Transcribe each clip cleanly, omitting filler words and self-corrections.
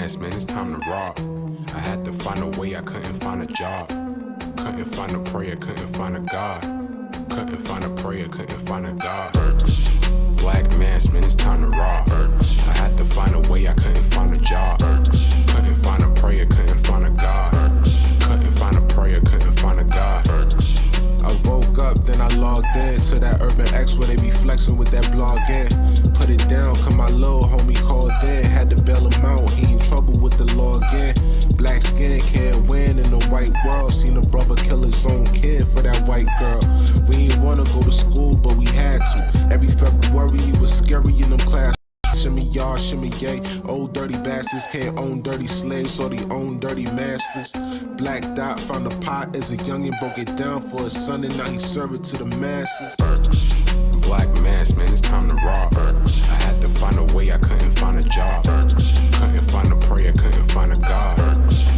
mask, man, it's time to rob. I had to find a way, I couldn't find a job. Couldn't find a prayer, couldn't find a God. Couldn't find a prayer, couldn't find a God. Black mask, man, it's time to rob. I had to find a way, I couldn't find a job. Couldn't find a prayer, couldn't find a God. Couldn't find a prayer, couldn't find a God. I woke up, then I logged in to that Urban X where they be flexing with that blog in. Put it down, cause my little homie called in. Had to bail him out, he in trouble with the law again. Black skin can't win in the white world. Seen a brother kill his own kid for that white girl. We ain't wanna go to school, but we had to. Every February it was scary in them class. Shimmy y'all, shimmy yay. Old dirty bastards can't own dirty slaves, so they own dirty masters. Black Dot found a pot as a youngin', broke it down for his son, and now he serve it to the masses. Black mask, man, it's time to rob. I had to find a way, I couldn't find a job. Couldn't find a prayer, couldn't find a God.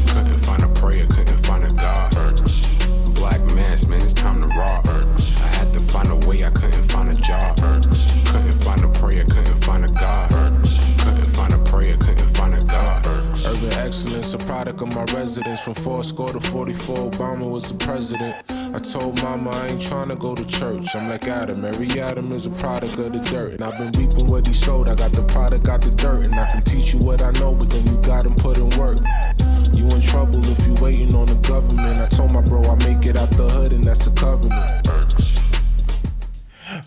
Couldn't find a prayer, couldn't find a God. Black mask, man, it's time to rob. I had to find a way, I couldn't find a job. Couldn't find a prayer, couldn't find a God. Couldn't find a prayer, couldn't find a God. Urban excellence, a product of my residence. From 4 to 44, Obama was the president. I told mama I ain't trying to go to church. I'm like Adam, every Adam is a product of the dirt. And I've been reaping what he sowed. I got the product, got the dirt. And I can teach you what I know, but then you gotta put in work. You in trouble if you waiting on the government. I told my bro I make it out the hood, and that's a covenant.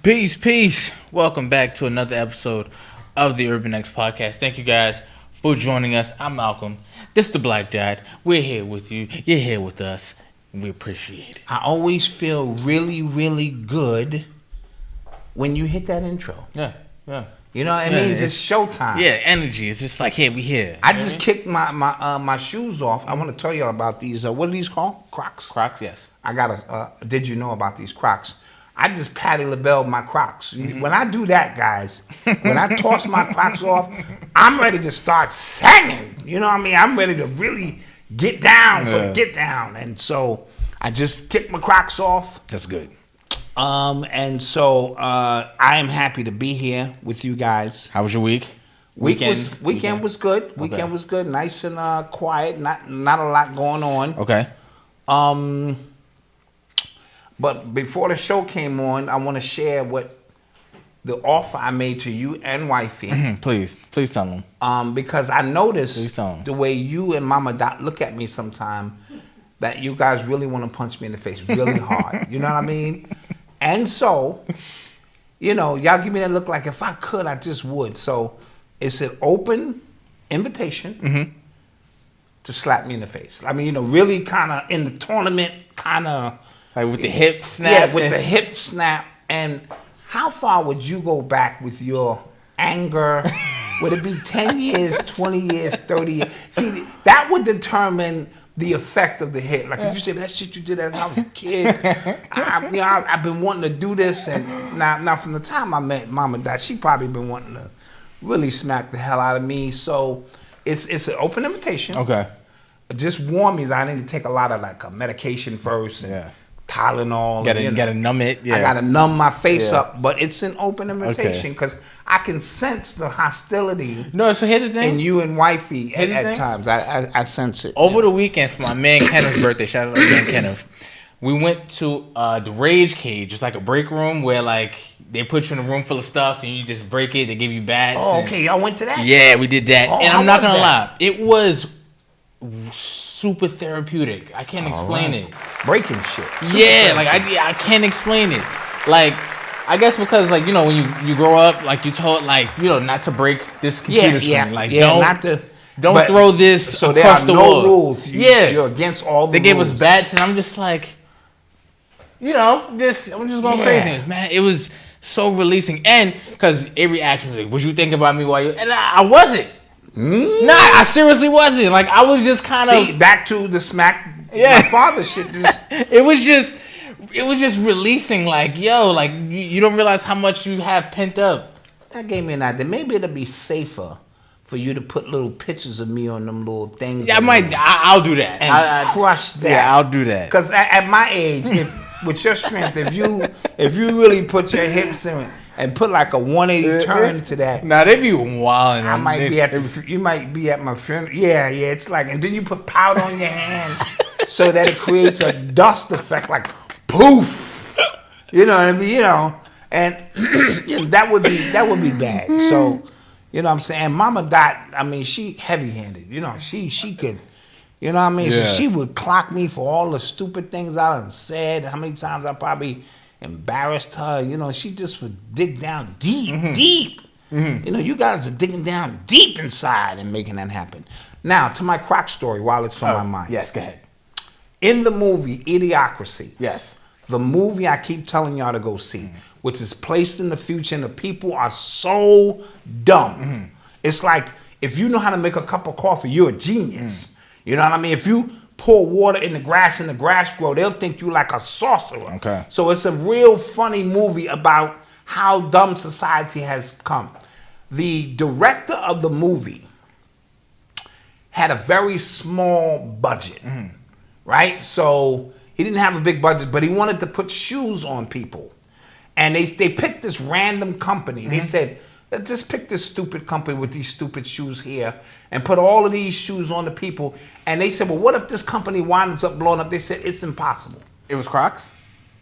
Peace. Welcome back to another episode of the Urban X Podcast. Thank you guys for joining us. I'm Malcolm. This is the Black Dot. We're here with you. You're here with us. We appreciate it. I always feel really, really good when you hit that intro. Yeah. You know what I mean? It's showtime. Yeah, energy. It's just like, we here. I just kicked my shoes off. I want to tell you about these. What are these called? Crocs. Crocs, yes. I got a. Did you know about these Crocs? I just Patti LaBelle my Crocs. When I do that, guys, when I toss my Crocs off, I'm ready to start singing. You know what I mean? I'm ready to really get down for the get down. And so I just kicked my Crocs off. That's good. And so I am happy to be here with you guys. How was your week? Weekend was good. Okay. Weekend was good. Nice and quiet. Not a lot going on. Okay. But before the show came on, I want to share what the offer I made to you and wifey. Mm-hmm. Please tell them. Because I noticed the way you and Mama Dot look at me sometime, that you guys really want to punch me in the face really hard. You know what I mean? And so, y'all give me that look like if I could, I just would. So it's an open invitation to slap me in the face. I mean, really kind of in the tournament, kind of. Like with the hip snap? Yeah, with the hip snap. And how far would you go back with your anger? Would it be 10 years, 20 years, 30 years? See, that would determine the effect of the hit. Like if you say that shit you did as I was a kid, I've been wanting to do this, and now from the time I met Mama Dot, she probably been wanting to really smack the hell out of me. So it's an open invitation. Okay. Just warn me that I need to take a lot of like a medication first. And Tylenol. Gotta numb it. Yeah. I gotta numb my face up, but it's an open invitation because I can sense the hostility. No, so here's the thing. In you and wifey at times. I sense it. Over the weekend for my man Kenneth's birthday, shout out to man Kenneth, we went to the Rage Cage. It's like a break room where like they put you in a room full of stuff and you just break it. They give you bats. Oh, okay. Y'all went to that? Yeah, we did that. And I'm not gonna lie, it was super therapeutic. I can't explain it. Breaking shit. Yeah, like I can't explain it. Like I guess because like when you grow up, like you told like not to break this computer screen. Like don't throw this so across there are the wall. No rules. You're against all the rules. They gave us bats, and I'm just like, I'm just going crazy. Man, it was so releasing, and because every action was like, "Would you think about me while you?" And I wasn't. Nah, I seriously wasn't. Like I was just kind of back to the smack. My father shit. It was just releasing. Like like you don't realize how much you have pent up. That gave me an idea. Maybe it'll be safer for you to put little pictures of me on them little things. Yeah, I'll do that and crush that. Yeah, I'll do that. Because at my age, with your strength, if you really put your hips in and put like a 180 turn to that. Now they be wilding. I might be at you might be at my funeral. Yeah, it's like, and then you put powder on your hand so that it creates a dust effect, like poof. You know what I mean? You know, and that would be bad. So, you know what I'm saying? Mama Dot, I mean, she heavy-handed. You know, she could, you know what I mean? Yeah. So she would clock me for all the stupid things I done said. How many times I probably embarrassed her. You know, she just would dig down deep. Mm-hmm. You know, you guys are digging down deep inside and making that happen. Now, to my Croc story while it's on my mind. Yes, go ahead. In the movie Idiocracy, Yes. the movie I keep telling y'all to go see, which is placed in the future, and the people are so dumb. Mm-hmm. It's like, if you know how to make a cup of coffee, you're a genius. You know what I mean? If you pour water in the grass and the grass grow, they'll think you like a sorcerer. Okay. So it's a real funny movie about how dumb society has come. The director of the movie had a very small budget, right? So he didn't have a big budget, but he wanted to put shoes on people. And they picked this random company. They said, let's just pick this stupid company with these stupid shoes here and put all of these shoes on the people. And they said, well, what if this company winds up blowing up? They said, it's impossible. It was Crocs?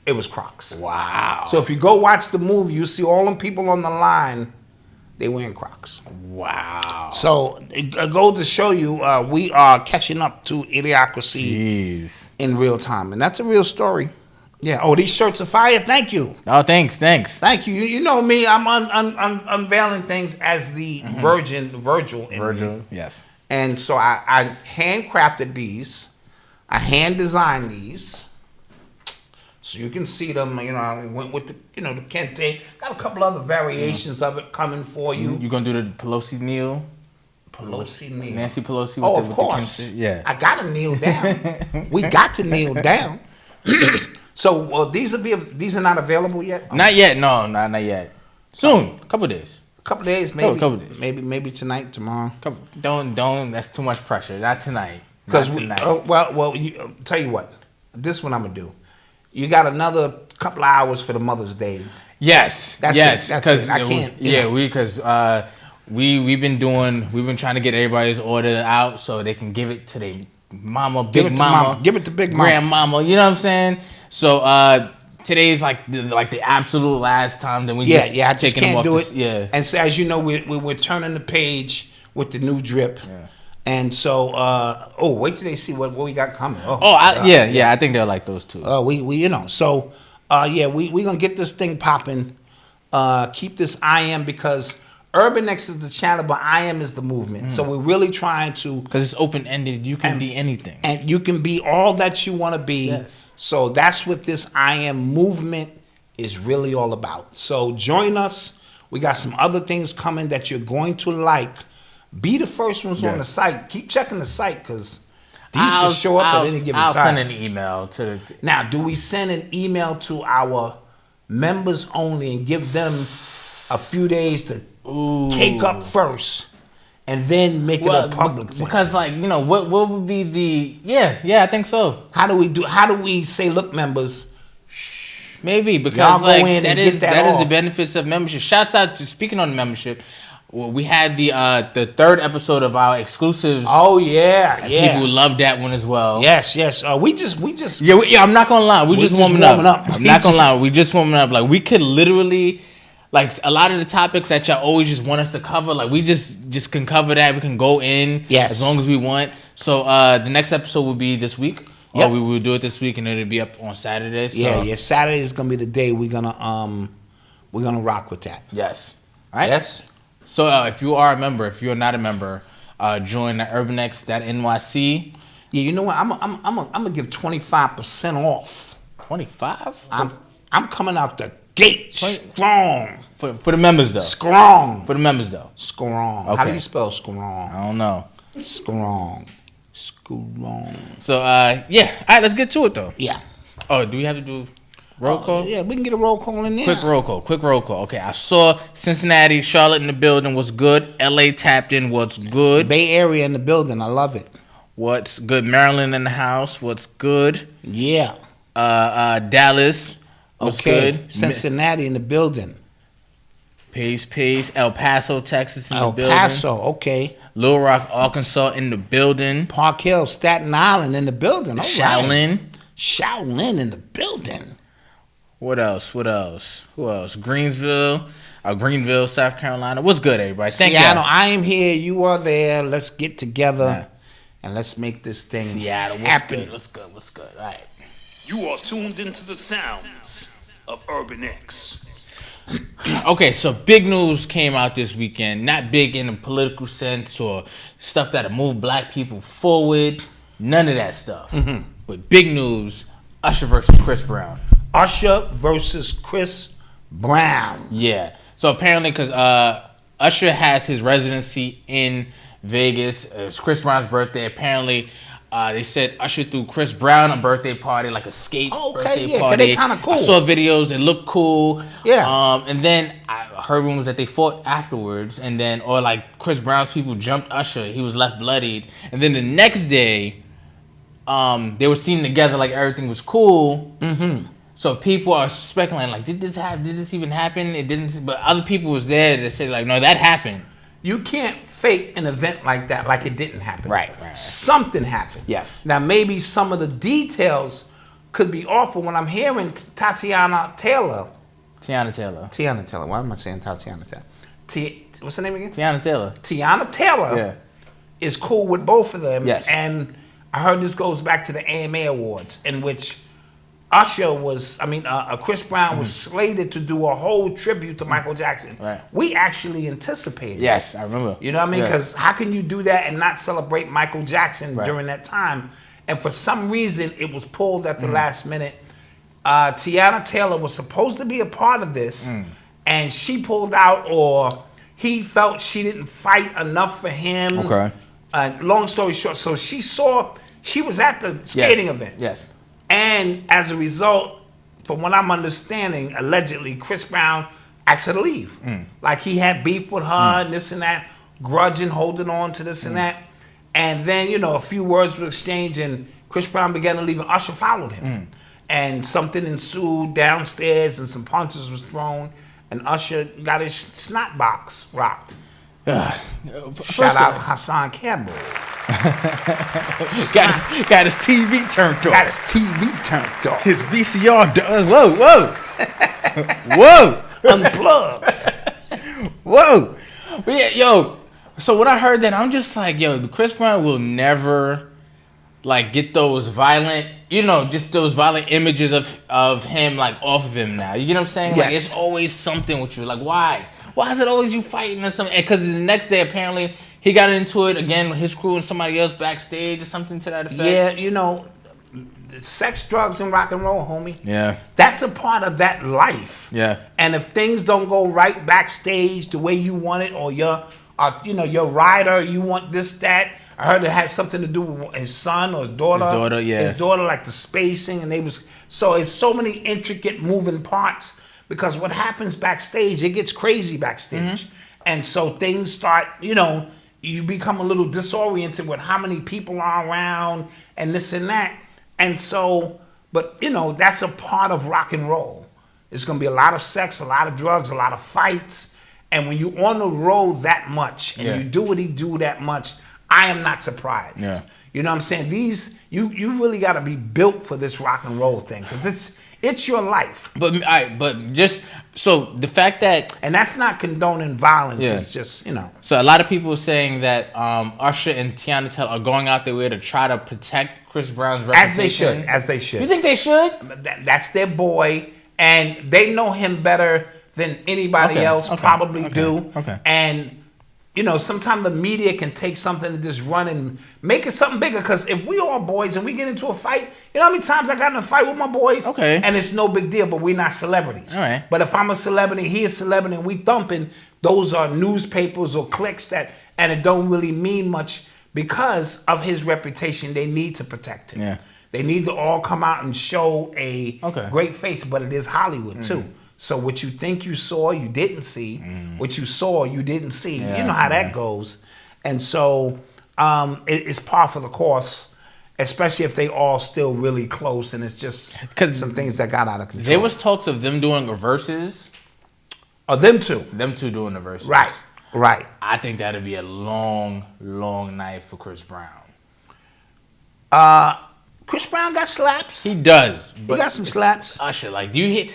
It was Crocs. Wow. So if you go watch the movie, you see all them people on the line, they wearing Crocs. Wow. So it goes to show you we are catching up to Idiocracy in real time. And that's a real story. Yeah. Oh, these shirts are fire. Thank you. Oh, thanks. Thank you. You know me. I'm unveiling things as the Virgil in me. Yes. And so I handcrafted these. I hand designed these. So you can see them. You know, I went with the the kente. Got a couple other variations of it coming for you. You gonna do the Pelosi kneel? Pelosi kneel. Nancy Pelosi. With Oh, the, of course. The yeah. I gotta kneel down. We got to kneel down. So these are not available yet. Not yet. No, not yet. Soon. Couple days. Couple days, maybe. Couple days. Maybe tonight, tomorrow. Don't. That's too much pressure. Not tonight. Because tell you what. This one I'm gonna do. You got another couple of hours for the Mother's Day. Yes. That's it. I can't. We've been trying to get everybody's order out so they can give it to their mama, big mama, give it to big mama, grandmama. You know what I'm saying? So today's like the absolute last time that we I just can't do it. Yeah. And so as you know, we're turning the page with the new drip. Yeah. And so, wait till they see what we got coming. I think they'll like those too. We gonna get this thing popping. Keep this IM because Urban X is the channel, but IM is the movement. So we're really trying to, because it's open ended. You can be anything, and you can be all that you want to be. Yes. So that's what this IM movement is really all about. So join us. We got some other things coming that you're going to like. Be the first ones on the site. Keep checking the site because these can show up at any given time. I'll send an email to the... Now, do we send an email to our members only and give them a few days to cake up first and then make it a public thing? Because, what would be the... Yeah, I think so. How do we say, look, members... Maybe, because y'all go in that and is get that off. Is the benefits of membership. Shouts out to, speaking on the membership... Well, we had the third episode of our exclusives. Oh yeah. People loved that one as well. Yes. We just. Yeah. I'm not gonna lie. We're just warming up. I'm not gonna lie. We just warming up. Like we could literally, a lot of the topics that y'all always just want us to cover. Like we just can cover that. We can go in as long as we want. So the next episode will be this week. Yep. Or we will do it this week, and it'll be up on Saturday. So. Yeah. Saturday is gonna be the day we're gonna rock with that. Yes. All right. Yes. So if you are a member, if you're not a member, join the urbanx.nyc. Yeah, you know what? I'm gonna give 25% off. 25? I'm coming out the gate strong. For the members though. Strong. For the members though. Strong. Okay. How do you spell strong? I don't know. Strong. So all right, let's get to it though. Yeah. Oh, do we have to do roll call? Yeah, we can get a roll call in there. Quick roll call. Okay, I saw Cincinnati, Charlotte in the building. What's good? LA tapped in. What's good? Bay Area in the building. I love it. What's good? Maryland in the house. What's good? Yeah. Dallas. What's good? Cincinnati in the building. Peace. El Paso, Texas in the building. El Paso, okay. Little Rock, Arkansas in the building. Park Hill, Staten Island in the building. All Shaolin. Right. Shaolin in the building. What else? Who else? Greenville, South Carolina. What's good, everybody? Thank you. Seattle, I am here. You are there. Let's get together and let's make this thing happen. What's good? All right. You are tuned into the sounds of Urban X. Okay, so big news came out this weekend. Not big in a political sense or stuff that'll move black people forward. None of that stuff. Mm-hmm. But big news, Usher versus Chris Brown. Usher versus Chris Brown. Yeah. So apparently, because Usher has his residency in Vegas. It's Chris Brown's birthday. Apparently, they said Usher threw Chris Brown a birthday party, like a skate birthday party. They kind of cool. I saw videos. It looked cool. Yeah. And then I heard rumors that they fought afterwards. And then, or like Chris Brown's people jumped Usher. He was left bloodied. And then the next day, they were seen together like everything was cool. Mm-hmm. So people are speculating, like, did this even happen? It didn't. But other people was there that said, like, no, that happened. You can't fake an event like that like it didn't happen. Right. Something happened. Yes. Now, maybe some of the details could be off, but when I'm hearing Tiana Taylor. Why am I saying Tatiana Taylor? What's her name again? Tiana Taylor. Tiana Taylor is cool with both of them. Yes. And I heard this goes back to the AMA Awards, in which Chris Brown was slated to do a whole tribute to Michael Jackson. Right. We actually anticipated. Yes, I remember. You know what I mean? Yes. Because how can you do that and not celebrate Michael Jackson during that time? And for some reason, it was pulled at the last minute. Tiana Taylor was supposed to be a part of this, and she pulled out, or he felt she didn't fight enough for him. Okay. Long story short, so she was at the skating event. Yes. And as a result, from what I'm understanding, allegedly, Chris Brown asked her to leave. Like he had beef with her and this and that, grudging, holding on to this and that. And then, a few words were exchanged and Chris Brown began to leave and Usher followed him. And something ensued downstairs and some punches was thrown and Usher got his snot box rocked. Shout out Hassan Campbell. got his TV turned off. His VCR done. Whoa. Unplugged. Whoa. But yeah, so when I heard that, I'm just like, Chris Brown will never like get those violent, just those violent images of him like off of him now. You know what I'm saying? Yes. Like it's always something with you. Like why? Why is it always you fighting or something? Because the next day, apparently, he got into it again with his crew and somebody else backstage or something to that effect. Yeah, sex, drugs, and rock and roll, homie. Yeah. That's a part of that life. Yeah. And if things don't go right backstage the way you want it, or your rider, you want this, that. I heard it had something to do with his son or his daughter. His daughter, like the spacing, and so it's so many intricate moving parts. Because what happens backstage, it gets crazy backstage. And so things start, you become a little disoriented with how many people are around and this and that. And so, but that's a part of rock and roll. There's going to be a lot of sex, a lot of drugs, a lot of fights. And when you're on the road that much and you do what he do that much, I am not surprised. Yeah. You know what I'm saying? You really got to be built for this rock and roll thing because it's your life. But just so the fact that, and that's not condoning violence. Yeah. It's just So a lot of people are saying that Usher and Tiana Taylor are going out their way to try to protect Chris Brown's reputation. As they should. You think they should? That's their boy, and they know him better than anybody else probably do. Okay. And sometimes the media can take something and just run and make it something bigger. Because if we all boys and we get into a fight, you know how many times I got in a fight with my boys? Okay. And it's no big deal, but we're not celebrities. All right. But if I'm a celebrity, he is a celebrity, and we thumping, those are newspapers or clicks and it don't really mean much because of his reputation. They need to protect him. Yeah. They need to all come out and show a Okay. great face, but it is Hollywood too. So what you think you saw, you didn't see. What you saw, you didn't see. Yeah, you know how that goes. And so it's par for the course. especially if they all still really close and it's just 'Cause some things that got out of control. There was talks of them doing a Versuz. Oh, them two. Them two doing the Versuz. Right. I think that'd be a long night for Chris Brown. Chris Brown got slaps. He does. He got some slaps. Usher, like, do you hear?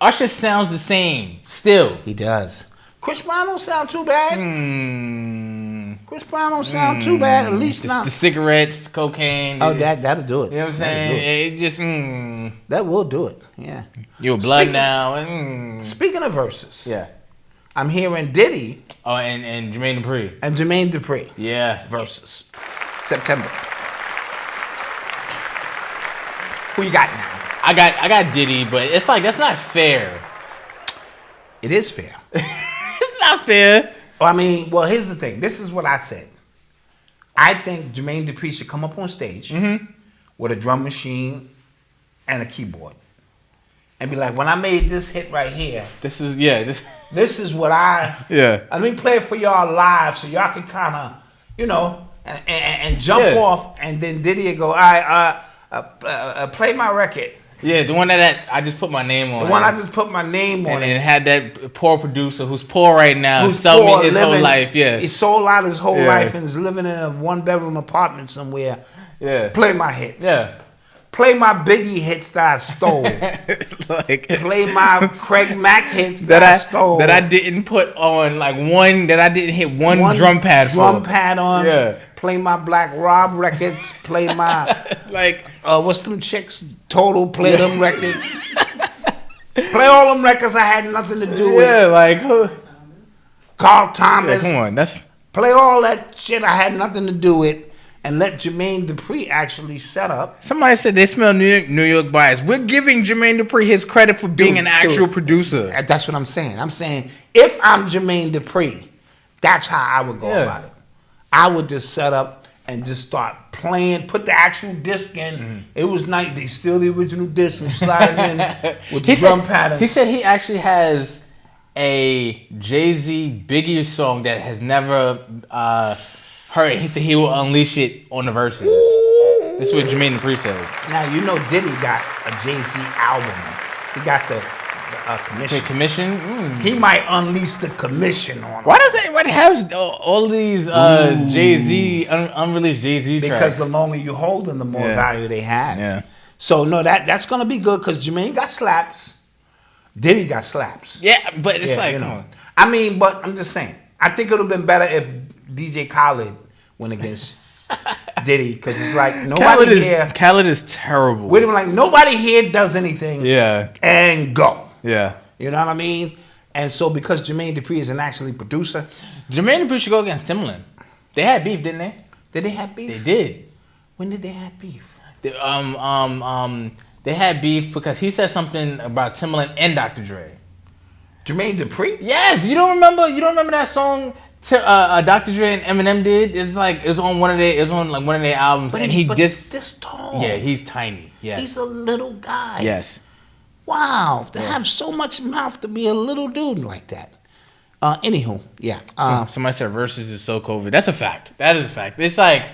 Usher sounds the same still. He does. Chris Brown don't sound too bad. Chris Brown don't sound too bad. At least not the cigarettes, cocaine. Oh, that'll do it. You know what I'm saying? It just that will do it. Yeah. You a blood now. Speaking of verses, Yeah. I'm hearing Diddy Oh, and Jermaine Dupri. and Jermaine Dupri Yeah. verses September. Who you got now? I got Diddy, but it's like that's not fair. It is fair. It's not fair. I mean, well, here's the thing. This is what I said. I think Jermaine Dupri should come up on stage with a drum machine and a keyboard and be like, when I made this hit right here, This is this is what I... Yeah. Let me play it for y'all live so y'all can kind of, you know, and jump off, and then Diddy will go, all right, play my record. Yeah, the one that I just put my name on. The one I just put my name on and it. it had that poor producer who's poor right now, Who's sold poor, me his whole life. Yeah. He sold out his whole Yeah. life and is living in a one-bedroom apartment somewhere. Yeah. Play my hits. Yeah. Play my Biggie hits that I stole. Like Play my Craig Mack hits that I stole. That I didn't put on like one that I didn't hit one drum pad Drum for. pad on. Yeah. Play my Black Rob records. Play my Like what's them chicks? Total. Play them records. Play all them records I had nothing to do with. yeah, like Carl yeah, Thomas. come on, that's Play all that shit I had nothing to do with, and let Jermaine Dupri actually set up. somebody said they smell New York bias. We're giving Jermaine Dupri his credit for being an actual producer. That's what I'm saying. I'm saying if I'm Jermaine Dupri, that's how I would go Yeah. about it. I would just set up and just start playing, put the actual disc in. It was nice. They still the original disc and slide it in with the drum patterns. He said he actually has a Jay-Z Biggie song that has never heard. He said he will unleash it on the verses. This is what Jermaine Dupri said. Now, you know Diddy got a Jay-Z album. He got the commission. The commission? He might unleash the commission on him. Why does everybody have all these Jay-Z, unreleased Jay-Z tracks? Because the longer you hold them, the more Yeah. value they have. Yeah. So, no, that's going to be good because Jermaine got slaps. Diddy got slaps. Yeah, but it's Yeah, like, you come know. on. I mean, but I'm just saying. I think it would have been better if DJ Khaled went against Diddy because it's like nobody here. Khaled is terrible. We'd have been like, nobody here does anything. Yeah. And go. Yeah. You know what I mean? And so because Jermaine Dupri is an actually producer, Jermaine Dupri should go against Timbaland. They had beef, didn't they? did they have beef? They did. When did they have beef? They had beef because he said something about Timbaland and Dr. Dre. Jermaine Dupri? Yes, you don't remember that song Dr. Dre and Eminem did? It's like it's on one of their albums, and he just this tall. yeah, he's tiny. Yes, He's a little guy. yes. Wow, to have so much mouth to be a little dude like that. Anywho, yeah. Somebody said Versuz is so COVID. That's a fact. That is a fact. It's like,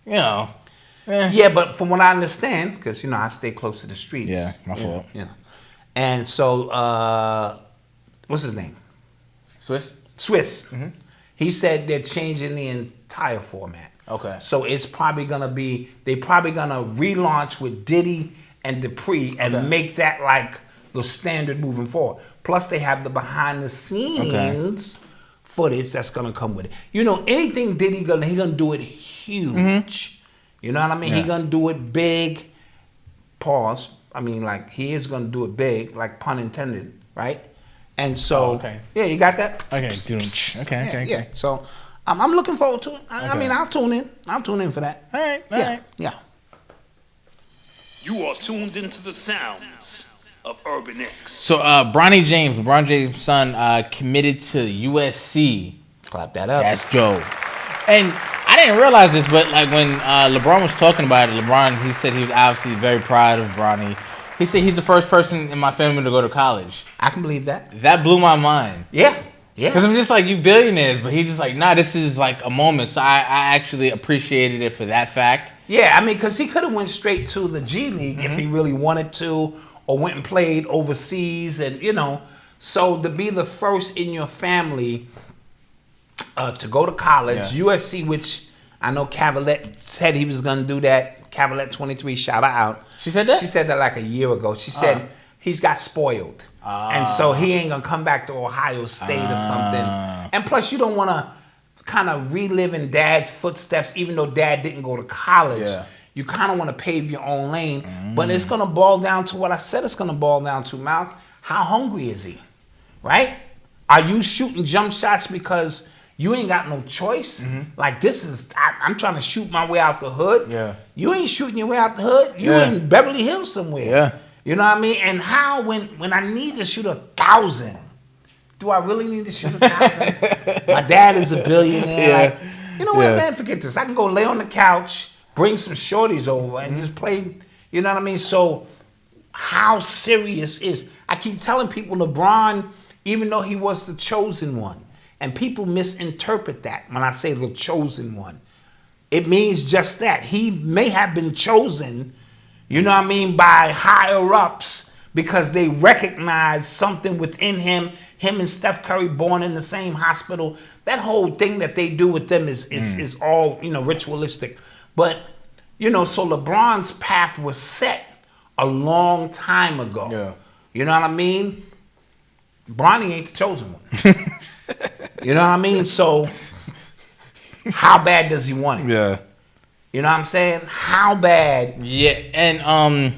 you know. Yeah, but from what I understand, because I stay close to the streets. Yeah, my fault. And so, what's his name? Swiss. Swiss. He said they're changing the entire format. Okay. So it's probably gonna be they probably gonna relaunch with Diddy and Dupri and make that like the standard moving forward. Plus they have the behind the scenes footage that's gonna come with it. Anything Diddy he gonna do it huge. You know what I mean? Yeah. He gonna do it big. Pause. I mean, like he is gonna do it big, like pun intended, right? And so, yeah, you got that. Okay. Yeah. So, I'm looking forward to it. I mean, I'll tune in. I'll tune in for that. All right. Yeah. You are tuned into the sounds of Urban X. So, Bronny James, LeBron James' son, committed to USC. Clap that up. That's Joe. And I didn't realize this, but like when LeBron was talking about it, he said he was obviously very proud of Bronny. He said he's the first person in my family to go to college. I can believe that. That blew my mind. Yeah. Because I'm just like, you billionaires, but he's just like, nah, this is like a moment. So I actually appreciated it for that fact. Yeah, I mean, because he could have went straight to the G League if he really wanted to, or went and played overseas, and So to be the first in your family to go to college, USC, which I know Cavallette said he was going to do that. Cavallette 23, shout her out. She said that? She said that like a year ago. She said he's got spoiled. And so he ain't going to come back to Ohio State or something. And plus, you don't want to kind of relive in Dad's footsteps, even though Dad didn't go to college. Yeah. You kind of want to pave your own lane. But it's going to boil down to what I said it's going to boil down to, Malc. How hungry is he? Right? Are you shooting jump shots because you ain't got no choice? Like, this is, I'm trying to shoot my way out the hood. Yeah. You ain't shooting your way out the hood. You in Beverly Hills somewhere. Yeah. You know what I mean? And how, when I need to shoot 1,000, do I really need to shoot 1,000? My dad is a billionaire. Yeah. Like, you know what, man? Forget this. I can go lay on the couch, bring some shorties over, and just play. You know what I mean? So, how serious is? I keep telling people LeBron, even though he was the chosen one, and people misinterpret that when I say the chosen one, it means just that. He may have been chosen, you know what I mean, by higher ups because they recognize something within him. Him and Steph Curry born in the same hospital. That whole thing that they do with them is all, ritualistic. But, so LeBron's path was set a long time ago. Yeah. You know what I mean? Bronny ain't the chosen one. You know what I mean? So, how bad does he want it? Yeah. You know what I'm saying? How bad? Yeah, and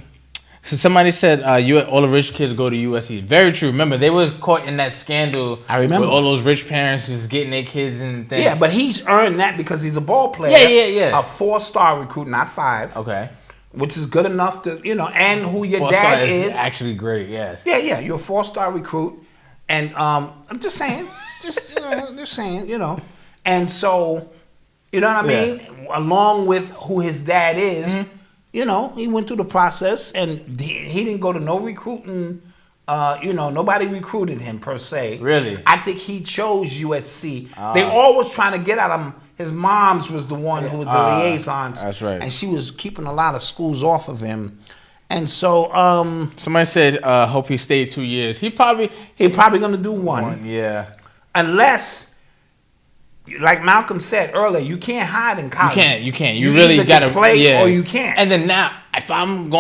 so somebody said all the rich kids go to USC. Very true. Remember, they were caught in that scandal. I remember. With all those rich parents just getting their kids and things. Yeah, but he's earned that because he's a ball player. Yeah. A 4-star recruit, not 5. Okay. Which is good enough to, and who your 4-star dad is. actually great, yes. Yeah, you're a 4-star recruit. And I'm just saying, And so, you know what I mean? Along with who his dad is, he went through the process, and he didn't go to no recruiting. Nobody recruited him per se. Really? I think he chose USC. They always trying to get at him. His mom's was the one who was the liaison. That's right. And she was keeping a lot of schools off of him. And so, somebody said, hope he stayed 2 years. He probably gonna do one. Yeah. Unless, like Malcolm said earlier, you can't hide in college. You can't. You really either gotta can play yeah. or you can't. And then now, if I'm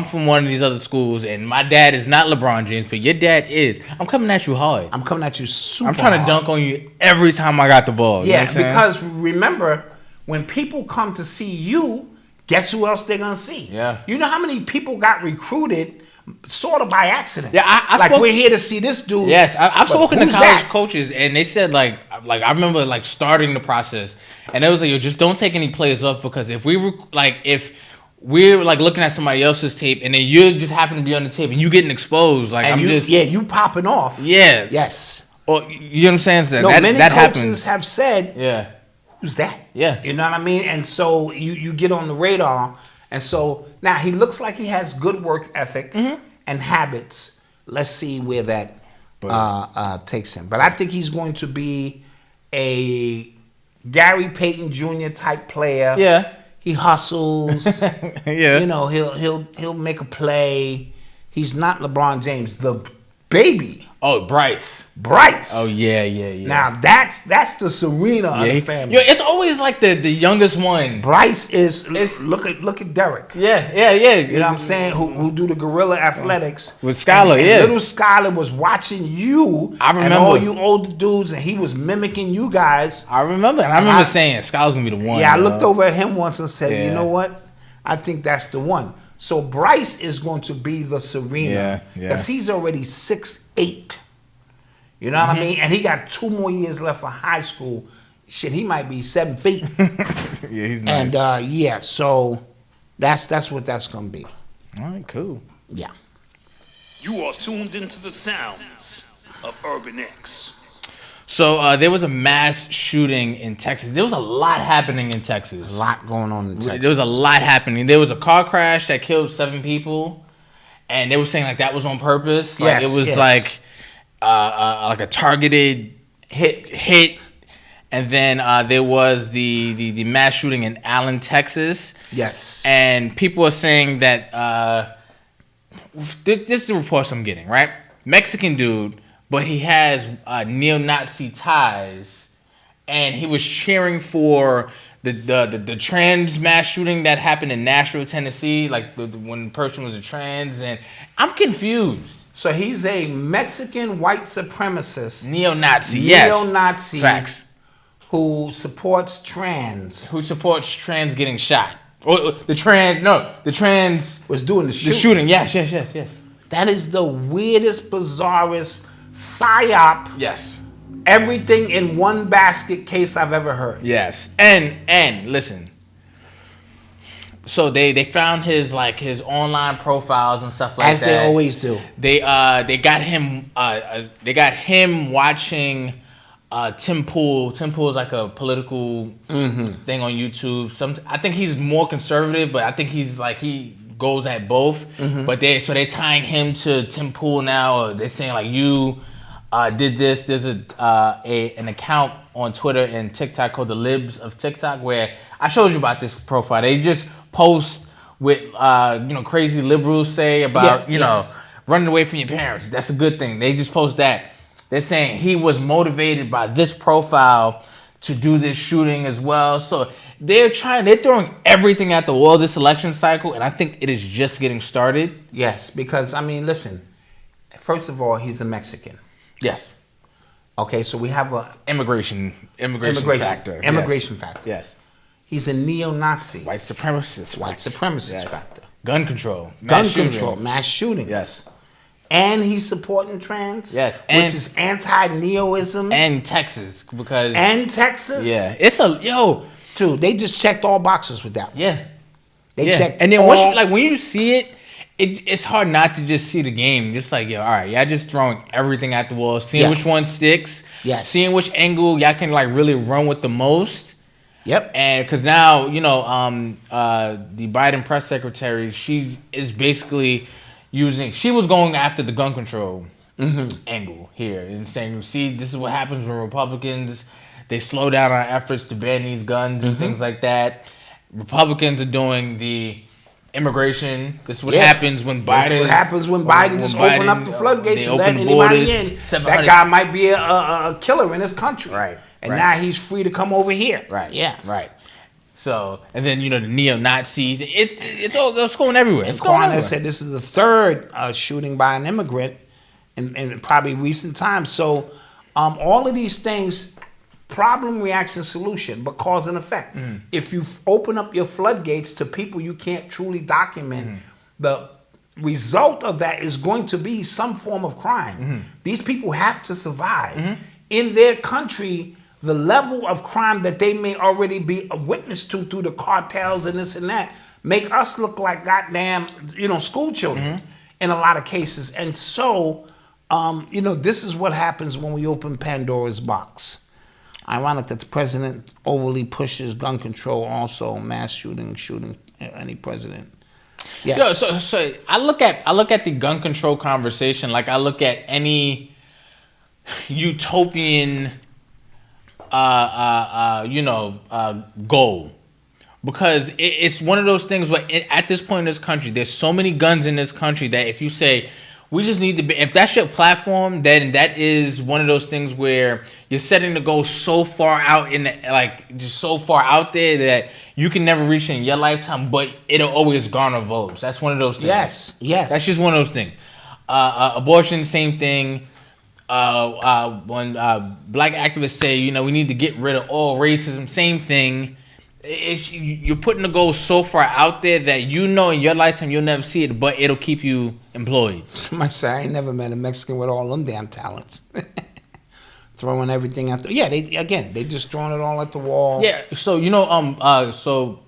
from one of these other schools and my dad is not LeBron James, but your dad is, I'm coming at you hard. I'm coming at you super I'm trying to dunk on you every time I got the ball. Yeah, you know what I'm because remember, when people come to see you, guess who else they're gonna see? Yeah. You know how many people got recruited sort of by accident? Yeah, I like spoke, we're here to see this dude. Yes, I've spoken to who's college that? coaches, and they said like I remember like starting the process, and it was like, yo, just don't take any players off because if we're looking at somebody else's tape, and then you just happen to be on the tape, and you getting exposed, like and you popping off. Yeah. Yes. Or you know what I'm saying? So No, many that coaches happens. have said, Yeah. who's that? Yeah. You know what I mean? And so you get on the radar. And so now he looks like he has good work ethic and habits. Let's see where that takes him. But I think he's going to be a Gary Payton Jr. type player. Yeah. He hustles. Yeah. He'll make a play. He's not LeBron James. The baby. Oh, Bryce. Bryce. Oh yeah. Now that's the Serena of the family. Yo, it's always like the youngest one. Bryce is look at Derek. Yeah. You know what I'm saying? Who do the guerrilla athletics With Skylar, and yeah. Little Skylar was watching you. I remember. And all you older dudes, and he was mimicking you guys. I remember. And I remember saying Skylar's gonna be the one. Yeah, I looked over at him once and said, Yeah. you know what? I think that's the one. So Bryce is going to be the Serena. Yeah. Because he's already 6'8". You know what I mean? And he got 2 more years left for high school. Shit, he might be 7 feet. Yeah, he's nice. And so that's what that's gonna be. All right, cool. Yeah. You are tuned into the sounds of Urban X. So there was a mass shooting in Texas. There was a lot happening in Texas. A lot going on in Texas. There was a lot happening. There was a car crash that killed 7 people, and they were saying like that was on purpose. Like Yes, it was yes. like a targeted hit. And then there was the mass shooting in Allen, Texas. Yes. And people are saying that this is the reports I'm getting, right? Mexican dude, but he has neo-Nazi ties, and he was cheering for the trans mass shooting that happened in Nashville, Tennessee, like when the person was a trans, and I'm confused. So he's a Mexican white supremacist, Neo-Nazi, yes. Neo-Nazi, Facts. who supports trans. Who supports trans getting shot? Or the trans Was doing the shooting. The shooting, yes. That is the weirdest, bizarrest psyop. Yes. Everything in one basket case I've ever heard. Yes. And listen. So they found his online profiles and stuff like that. As they always do. They got him watching Tim Pool. Tim Pool is like a political thing on YouTube. I think he's more conservative, but I think he goes at both. But they're tying him to Tim Pool now. They're saying like you did this. There's an account on Twitter and TikTok called the Libs of TikTok where I showed you about this profile. They just post with crazy liberals say about running away from your parents. That's a good thing. They just post that. They're saying he was motivated by this profile to do this shooting as well. So they're throwing everything at the wall this election cycle, and I think it is just getting started. Yes, because I mean, listen. First of all, he's a Mexican. Yes. Okay, so we have a immigration factor. Immigration factor. Yes. He's a neo-Nazi. White supremacist Yes. factor. Gun control. Mass shooting. Yes. And he's supporting trans. Yes. Which is anti-neoism. And Texas because. And Texas. Yeah. It's Dude, they just checked all boxes with that. Yeah. They checked. And then when you see it, it's hard not to just see the game. Just like, all right, y'all just throwing everything at the wall, seeing which one sticks. Yes. Seeing which angle y'all can really run with the most. Yep. And because now, the Biden press secretary, she is basically she was going after the gun control angle here and saying, see, this is what happens when Republicans, they slow down our efforts to ban these guns and things like that. Republicans are doing the immigration. This is what happens when Biden. This is what happens when Biden just open up the floodgates and let anybody in. That guy might be a killer in his country. Right. And now he's free to come over here. Right. Yeah. Right. So, and then, the neo-Nazi, it's going everywhere. And Kwana said this is the third shooting by an immigrant in probably recent times. So, all of these things, problem, reaction, solution, but cause and effect. If you open up your floodgates to people you can't truly document, the result of that is going to be some form of crime. These people have to survive. In their country, the level of crime that they may already be a witness to through the cartels and this and that make us look like goddamn, school children in a lot of cases. And so, this is what happens when we open Pandora's box. Ironic that the president overly pushes gun control, also mass shooting any president. Yes. So I look at the gun control conversation like I look at any utopian goal, because it's one of those things where at this point in this country, there's so many guns in this country that if you say we just need to be, if that's your platform, then that is one of those things where you're setting the goal so far out just so far out there that you can never reach it in your lifetime, but it'll always garner votes. That's one of those things. Yes. That's just one of those things. Abortion, same thing. When black activists say, we need to get rid of all racism, same thing. You're putting the goal so far out there that in your lifetime you'll never see it, but it'll keep you employed. Somebody say, I ain't never met a Mexican with all them damn talents. Throwing everything at the... Yeah, they just throwing it all at the wall. Yeah, so, so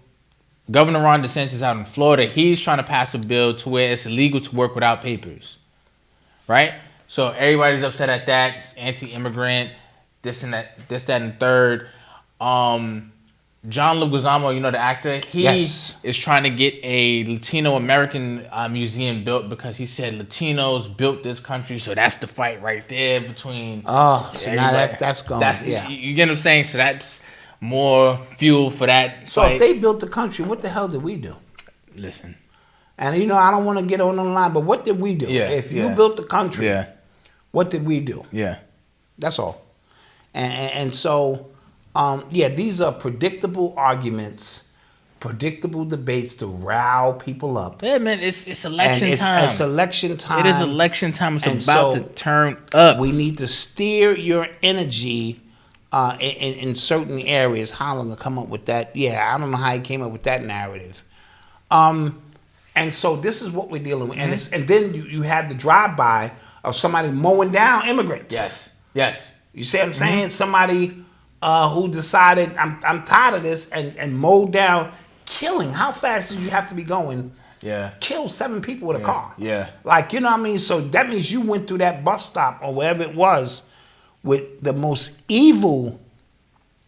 Governor Ron DeSantis out in Florida, he's trying to pass a bill to where it's illegal to work without papers, right? So everybody's upset at that. It's anti-immigrant, this, that, and the third. John Leguizamo, the actor, he is trying to get a Latino American museum built because he said Latinos built this country, so that's the fight right there between. Oh, so now that's going. You get what I'm saying? So that's more fuel for that. So if they built the country, what the hell did we do? Listen. And you know, I don't want to get on the line, but what did we do? Yeah, If you built the country, Yeah. what did we do? Yeah. That's all. And so, these are predictable arguments, predictable debates to rile people up. Yeah, man, it's election time. It's election time. It is election time. It's And about so to turn up. We need to steer your energy in certain areas. How long to come up with that? Yeah, I don't know how he came up with that narrative. And so this is what we're dealing with. And then you have the drive-by of somebody mowing down immigrants. Yes. You see what I'm saying? Somebody who decided, I'm tired of this, and mowed down, killing. How fast did you have to be going? Yeah. Kill 7 people with a car. Yeah. Like, you know what I mean? So that means you went through that bus stop or wherever it was with the most evil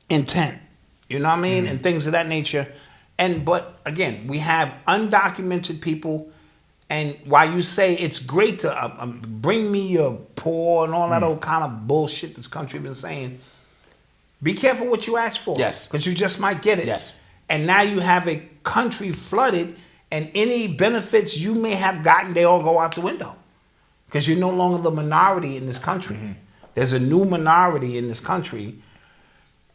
intent. You know what I mean? And things of that nature. But again, we have undocumented people. And while you say it's great to bring me your poor and all that old kind of bullshit this country been saying, be careful what you ask for. Yes. Because you just might get it. Yes. And now you have a country flooded, and any benefits you may have gotten, they all go out the window. Because you're no longer the minority in this country. There's a new minority in this country,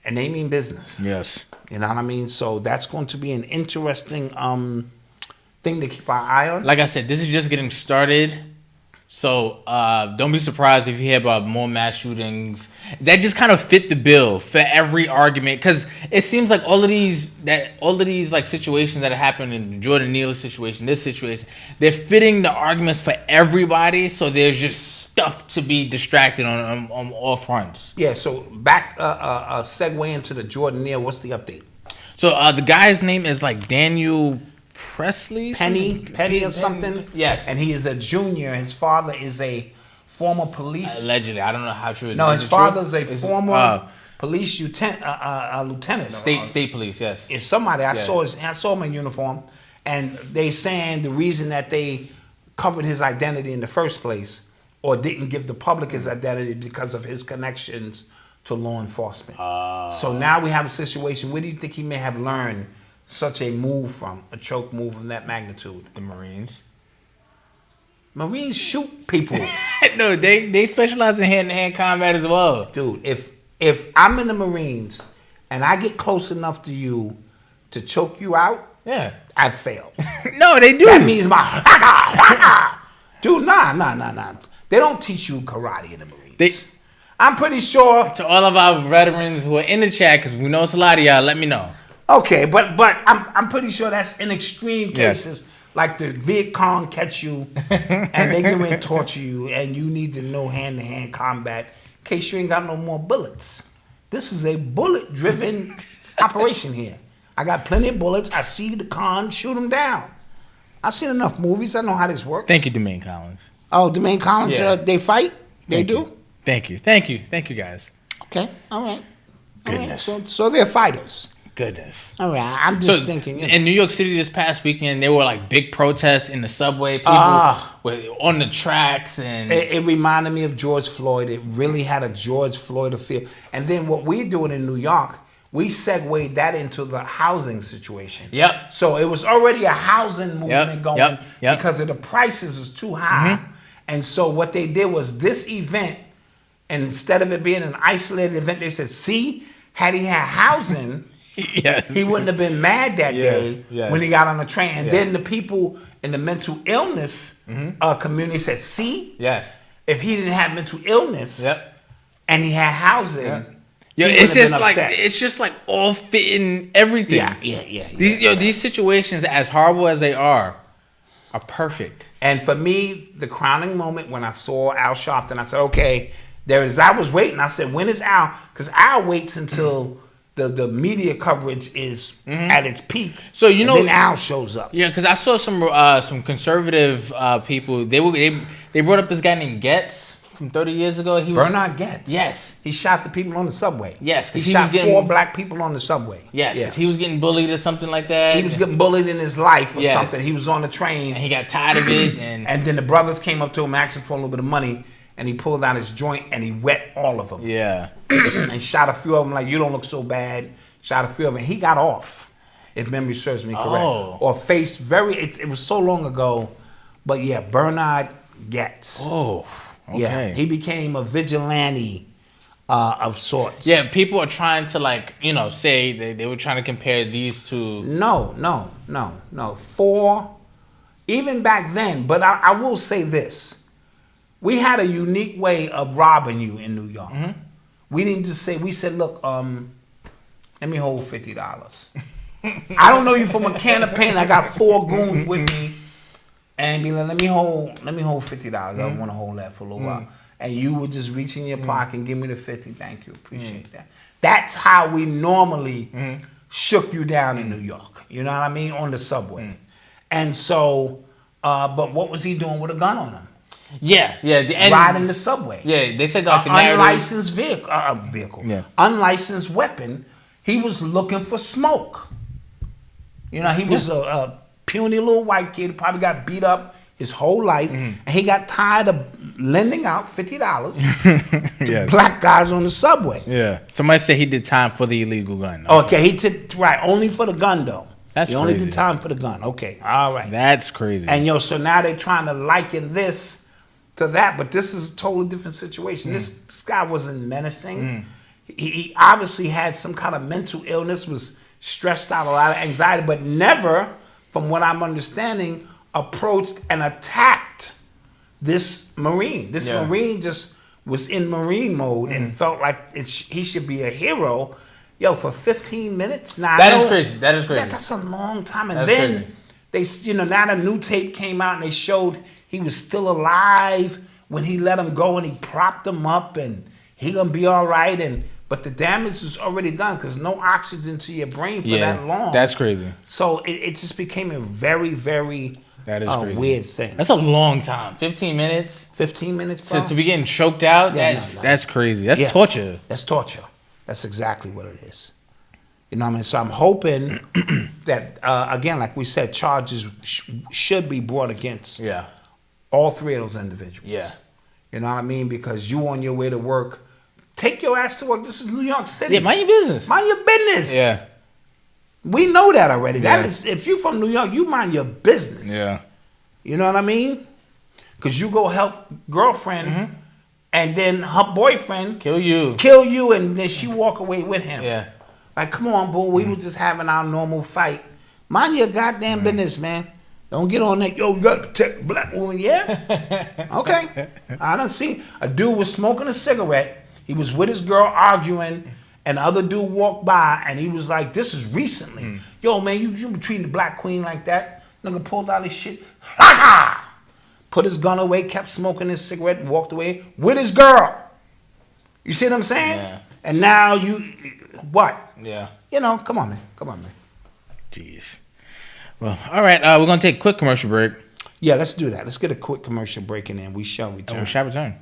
and they mean business. Yes. You know what I mean? So that's going to be an interesting thing to keep our eye on. Like I said, this is just getting started. So don't be surprised if you hear about more mass shootings. That just kind of fit the bill for every argument, because it seems like all of these like situations that happened in the Jordan Neely situation, this situation, they're fitting the arguments for everybody. So there's just stuff to be distracted on all fronts. Yeah. So back segue into the Jordan Neely. What's the update? So the guy's name is like Daniel Presley? Penny or something? Yes. And he is a junior. His father is a former police. Allegedly. I don't know how true it is. No, Is his it true? father's a former police lieutenant. State police, yes. It's somebody. I saw him in uniform. And they saying the reason that they covered his identity in the first place or didn't give the public his identity because of his connections to law enforcement. So now we have a situation. Where do you think he may have learned such a move from, a choke move of that magnitude? The Marines. Marines shoot people. No, they specialize in hand-to-hand combat as well. Dude, if I'm in the Marines and I get close enough to you to choke you out, Yeah. I failed. No, they do. That means my dude, nah. They don't teach you karate in the Marines. I'm pretty sure. To all of our veterans who are in the chat, because we know it's a lot of y'all, let me know. Okay, but I'm pretty sure that's in extreme cases, like the Viet Cong catch you and they get ready to torture you, and you need to know hand-to-hand combat in case you ain't got no more bullets. This is a bullet-driven operation here. I got plenty of bullets. I see the con, shoot them down. I've seen enough movies. I know how this works. Thank you, Jermaine Collins. Oh, Jermaine Collins, Yeah. they fight? They Thank do? you. Thank you, guys. Okay, all right. All right. Goodness. So they're fighters. Goodness. All right, I'm just thinking. In New York City this past weekend, there were like big protests in the subway. People were on the tracks, and It reminded me of George Floyd. It really had a George Floyd feel. And then what we're doing in New York, we segued that into the housing situation. Yep. So it was already a housing movement going Yep. because of the prices is too high. And so what they did was this event, and instead of it being an isolated event, they said, see, had he had housing, yes, he wouldn't have been mad that day when he got on the train. And then the people in the mental illness community said, see, if he didn't have mental illness and he had housing, Yo, he it's wouldn't have been upset. it's just like all fitting everything. Yeah. These situations, as horrible as they are perfect. And for me, the crowning moment when I saw Al Sharpton, I said, okay, I was waiting. I said, when is Al? Because Al waits until the media coverage is at its peak. So then Al shows up. Yeah, because I saw some conservative people. They brought up this guy named Getz from 30 years ago. Bernard Getz. Yes. He shot the people on the subway. Yes. He shot 4 black people on the subway. Yes. Yeah. He was getting bullied or something like that. He was getting bullied in his life or something. He was on the train. And he got tired of it. And then the brothers came up to him asking for a little bit of money. And he pulled out his joint and he wet all of them. Yeah. And shot a few of them like, you don't look so bad. shot a few of them. He got off, if memory serves me correct. Oh. Or faced it was so long ago, but yeah, Bernard Getz. Oh, okay. Yeah, he became a vigilante of sorts. Yeah, people are trying to say they were trying to compare these two. No. Even back then, but I will say this. We had a unique way of robbing you in New York. Mm-hmm. We didn't just say, we said, look, let me hold $50. I don't know you from a can of paint. I got 4 goons with me. And be like, let me hold $50. I don't want to hold that for a little while. And you would just reach in your pocket and give me the 50. Thank you. Appreciate that. That's how we normally shook you down in New York. You know what I mean? On the subway. And so, but what was he doing with a gun on him? Yeah. Riding the subway. Yeah, they said like the unlicensed vehicle. Yeah. Unlicensed weapon. He was looking for smoke. You know, he was a puny little white kid who probably got beat up his whole life, and he got tired of lending out $50 to black guys on the subway. Yeah. Somebody said he did time for the illegal gun. Okay, he did only for the gun though. That's only crazy. did time for the gun. Okay, all right. That's crazy. And so now they're trying to liken this to that, but this is a totally different situation. This guy wasn't menacing. He obviously had some kind of mental illness, was stressed out, a lot of anxiety, but never, from what I'm understanding, approached and attacked this Marine. This Marine just was in Marine mode and felt like he should be a hero. Yo, for 15 minutes? Now, That is crazy. That's a long time. And then they, now the new tape came out and they showed he was still alive when he let him go and he propped him up and he gonna be all right. But the damage was already done because no oxygen to your brain for that long. That's crazy. So it just became a very, very crazy. weird thing. That's a long time. 15 minutes? 15 minutes, bro? To be getting choked out? Yeah, that's crazy. That's torture. That's torture. That's exactly what it is. You know what I mean? So I'm hoping that, again, like we said, charges should be brought against all 3 of those individuals. Yeah. You know what I mean? Because you on your way to work, take your ass to work. This is New York City. Yeah, mind your business. Mind your business. Yeah. We know that already. Yeah. That is, if you're from New York, you mind your business. Yeah. You know what I mean? Because you go help girlfriend and then her boyfriend kill you, and then she walk away with him. Yeah. Like, come on, boo. We was just having our normal fight. Mind your goddamn business, man. Don't get on that. Yo, you got to protect the black woman. Yeah? Okay. I done seen a dude was smoking a cigarette. He was with his girl arguing, and the other dude walked by, and he was like, this is recently. Yo, man, you been treating the black queen like that? Nigga pulled out his shit. Put his gun away, kept smoking his cigarette, and walked away with his girl. You see what I'm saying? Yeah. And now what? Yeah. Come on, man. Jeez. Well, all right. We're going to take a quick commercial break. Yeah, let's do that. Let's get a quick commercial break and then we shall return. We shall return.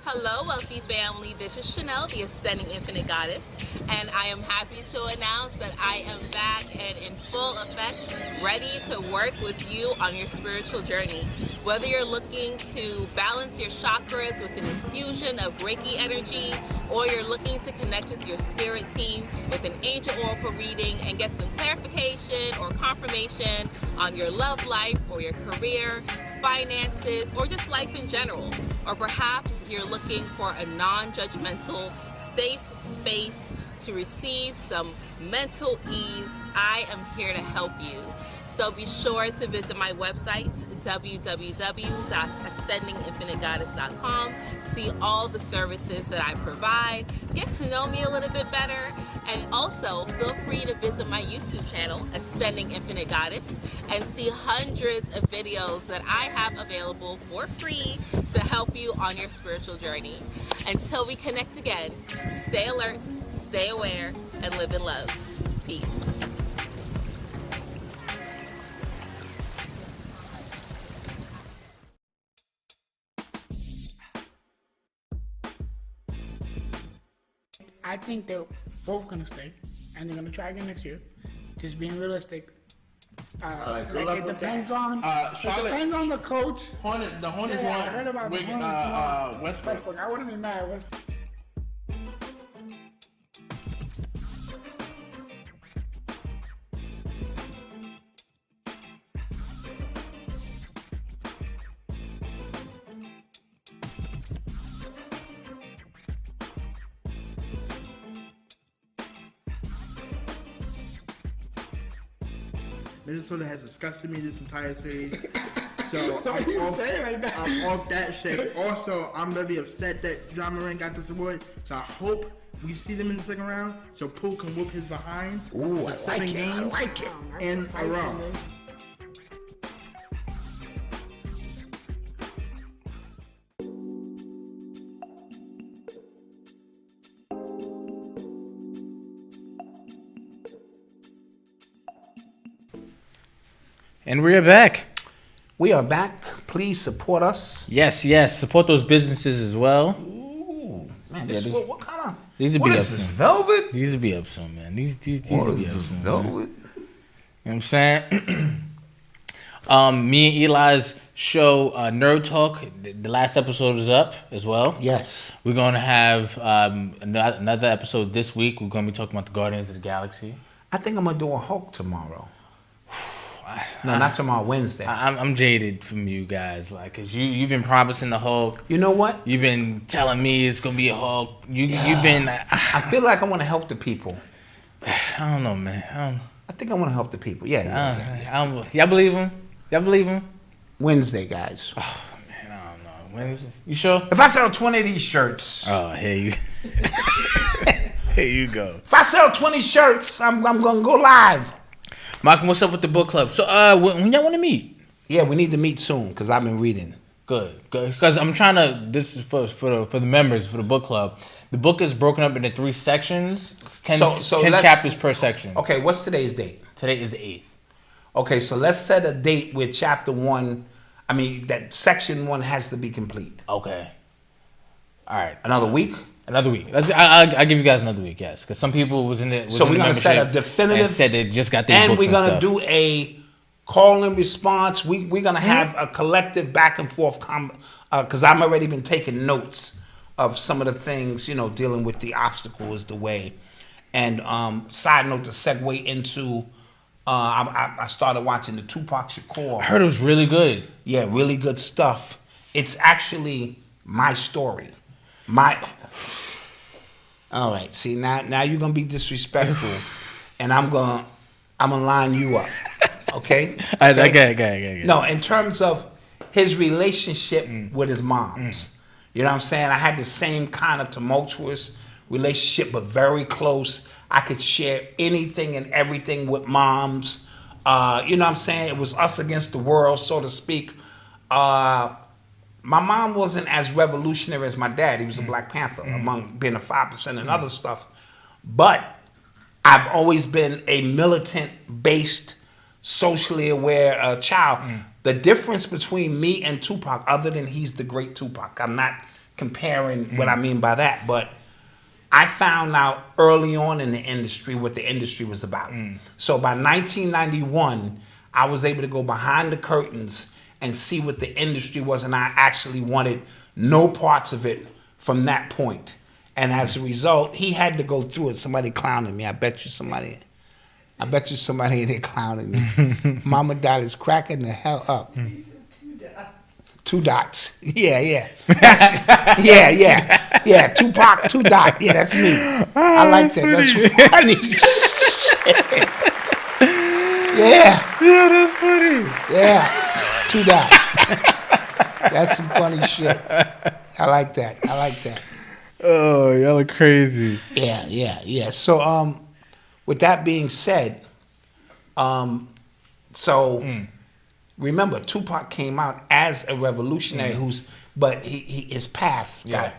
Hello, wealthy family. This is Chanel, the Ascending Infinite Goddess, and I am happy to announce that I am back and in full effect, ready to work with you on your spiritual journey. Whether you're looking to balance your chakras with an infusion of Reiki energy, or you're looking to connect with your spirit team with an angel oracle reading and get some clarification or confirmation on your love life or your career, finances, or just life in general. Or perhaps you're looking for a non-judgmental, safe space to receive some mental ease, I am here to help you. So be sure to visit my website, www.ascendinginfinitegoddess.com. See all the services that I provide. Get to know me a little bit better. And also, feel free to visit my YouTube channel, Ascending Infinite Goddess, and see hundreds of videos that I have available for free to help you on your spiritual journey. Until we connect again, stay alert, stay aware, and live in love. Peace. I think they're both gonna stay, and they're gonna try again next year. Just being realistic. It depends on the coach. The Hornets Yeah, I won. heard about the Wigan, Hornets. Westbrook. I wouldn't be mad. Minnesota has disgusted me this entire series. So I'm off that shit. Also, I'm very upset that John Moran got this award. So I hope we see them in the second round. So Poole can whoop his behind. Ooh, for 7 games in a row. And we're back. We are back. Please support us. Yes, yes. Support those businesses as well. Ooh, man, Yeah, this, what kind of? These would What be is up this, soon. velvet? These would be up soon, man. These What would be is up this, soon. Man. velvet? You know what I'm saying? Me and Eli's show, Nerd Talk, the last episode is up as well. Yes. We're going to have another episode this week. We're going to be talking about the Guardians of the Galaxy. I think I'm gonna do a Hulk tomorrow. No, not tomorrow. Wednesday. I'm jaded from you guys, like, cause you've been promising the Hulk. You know what? You've been telling me it's gonna be a Hulk. You've been. I feel like I want to help the people. I don't know, man. I think I want to help the people. Yeah. Y'all believe him? Y'all believe him? Wednesday, guys. Oh man, I don't know. Wednesday? You sure? If I sell 20 of these shirts, Oh, here you. Here you go. if I sell 20 shirts, I'm gonna go live. Malcom, what's up with the book club? So, when y'all want to meet? Yeah, we need to meet soon because I've been reading. Good. Because I'm trying to. This is for the members for the book club. The book is broken up into 3 sections. It's 10 let's- chapters per section. Okay, what's today's date? Today is the 8th. Okay, so let's set a date with chapter 1. I mean, that section 1 has to be complete. Okay. All right. Another week? Another week. I give you guys another week, yes. Because some people was in it. So we're gonna set a definitive. And said they just got their and books we're gonna stuff. do a call and response. We're gonna have a collective back and forth because I've already been taking notes of some of the things, dealing with the obstacle is the way. And side note to segue into, I started watching the Tupac Shakur. I heard it was really good. Yeah, really good stuff. It's actually my story. All right. See, now you're gonna be disrespectful, and I'm gonna line you up. Okay. Okay. No, in terms of his relationship with his moms, you know what I'm saying? I had the same kind of tumultuous relationship, but very close. I could share anything and everything with moms. You know what I'm saying? It was us against the world, so to speak. My mom wasn't as revolutionary as my dad. He was a Black Panther, among being a 5% and other stuff. But I've always been a militant-based, socially aware child. The difference between me and Tupac, other than he's the great Tupac, I'm not comparing what I mean by that, but I found out early on in the industry what the industry was about. So by 1991, I was able to go behind the curtains and see what the industry was, and I actually wanted no parts of it from that point. And as a result, he had to go through it. Somebody clowning me. I bet you somebody in there clowning me. Mama Dot is cracking the hell up. 2 dots. Yeah. Yeah. Tupac, 2 dot. Yeah, that's me. I like that. That's funny. Yeah. Yeah, that's funny. Yeah. To that. That's some funny shit. I like that. Oh, y'all are crazy. Yeah. So, with that being said, remember Tupac came out as a revolutionary but his path got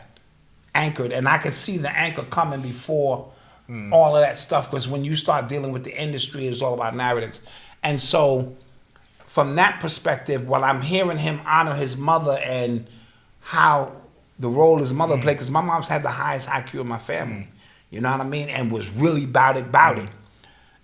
anchored, and I could see the anchor coming before all of that stuff, because when you start dealing with the industry, it's all about narratives. And so from that perspective, while I'm hearing him honor his mother and how the role his mother played, because my mom's had the highest IQ in my family, you know what I mean, and was really about it.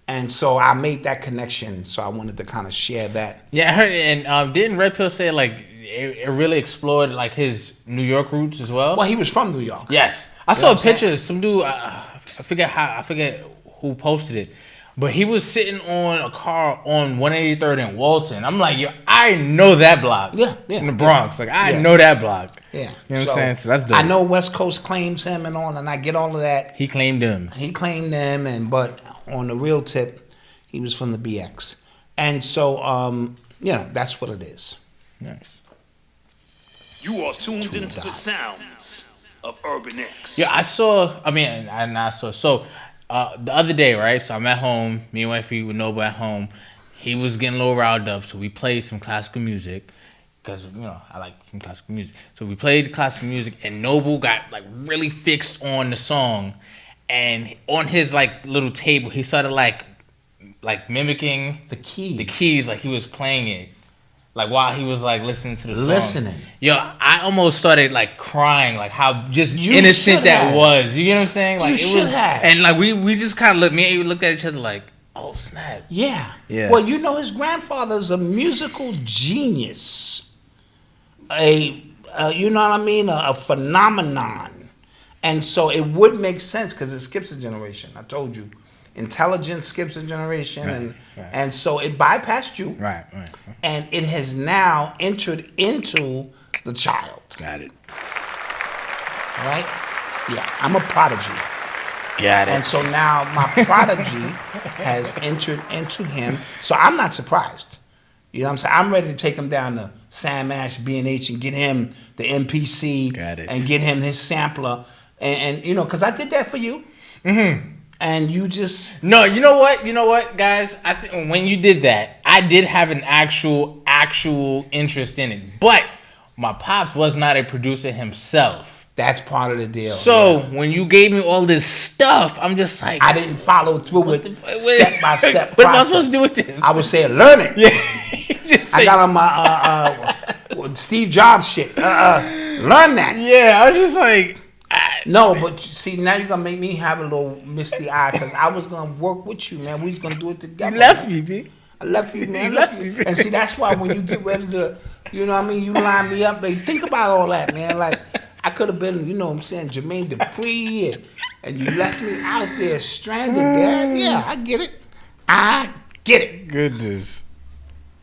And so I made that connection, so I wanted to kind of share that. Yeah, I heard it, and didn't Red Pill say like it really explored like his New York roots as well? Well, he was from New York. Yes, I saw a picture. Some dude, I forget who posted it, but he was sitting on a car on 183rd and Walton. I'm like, yo, I know that block. Yeah. In the Bronx, like I know that block. Yeah, you know what I'm saying. So that's dope. I know West Coast claims him and all, and I get all of that. He claimed them. But on the real tip, he was from the BX, and so that's what it is. Nice. You are tuned into the sounds of Urban X. Yeah, I saw. So the other day, right? So I'm at home. Me and wifey with Noble at home. He was getting a little riled up, so we played some classical music because I like some classical music. So we played classical music, and Noble got like really fixed on the song, and on his like little table, he started like mimicking the keys, like he was playing it. Like while he was like listening to the song. Yo, I almost started like crying, like how just innocent that was. You know what I'm saying? Like you should have. And like we just kind of looked at each other like, oh snap. Yeah. Well, his grandfather's a musical genius. You know what I mean? A phenomenon. And so it would make sense because it skips a generation. I told you. Intelligence skips a generation, and so it bypassed you, right, and it has now entered into the child. Got it. All right? Yeah, I'm a prodigy. Got it. And so now my prodigy has entered into him, so I'm not surprised. You know what I'm saying? I'm ready to take him down to Sam Ash, B&H, and get him the MPC, and get him his sampler, and because I did that for you. Mm-hmm. And you just... No, you know what, guys? I think when you did that, I did have an actual interest in it. But my pops was not a producer himself. That's part of the deal. So when you gave me all this stuff, I'm just like... I didn't follow through with step-by-step process. What am I supposed to do with this? I would say learn it. Yeah. I got on my Steve Jobs shit. Learn that. Yeah, I was just like... No, but see, now you're going to make me have a little misty eye because I was going to work with you, man. We was going to do it together. You left me, B. I left you, man. And see, that's why when you get ready to, you know what I mean, you line me up, like, think about all that, man. Like, I could have been, you know what I'm saying, Jermaine Dupri, and you left me out there stranded there. Yeah, I get it. Goodness.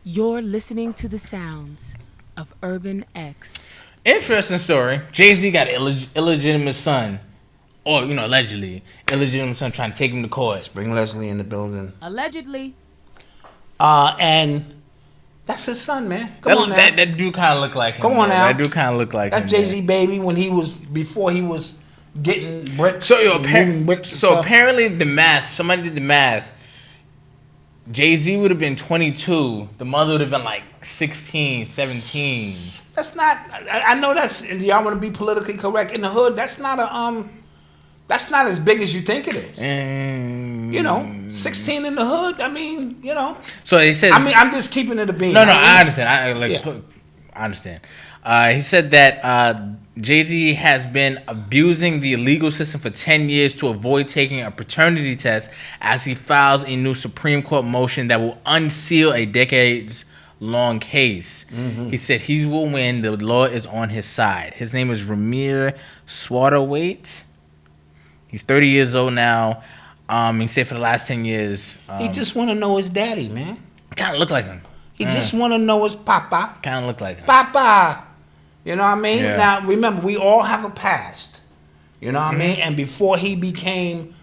You're listening to the sounds of Urban X. Interesting story. Jay-Z got an illegitimate son, or allegedly illegitimate son, trying to take him to court. Let's bring Leslie in the building. Allegedly. And that's his son, man. Come on, man. That dude kind of look like him. Come on now. That dude kind of look like him. That's Jay-Z baby before he was getting bricks. So apparently the math. Somebody did the math. Jay-Z would have been 22. The mother would have been like 16, 17. That's not. I know that's. Y'all want to be politically correct in the hood. That's not a. That's not as big as you think it is. 16 in the hood. I mean, So he says. I'm just keeping it a bean. No, I understand. I understand. He said that Jay-Z has been abusing the legal system for 10 years to avoid taking a paternity test as he files a new Supreme Court motion that will unseal a decades-long case. Mm-hmm. He said he will win. The law is on his side. His name is Ramir Swarterwaite. He's 30 years old now. He said for the last 10 years... he just want to know his daddy, man. Kind of look like him. He just want to know his papa. Kind of look like him. Papa. You know what I mean? Yeah. Now, remember, we all have a past. You know what I mean? And before he became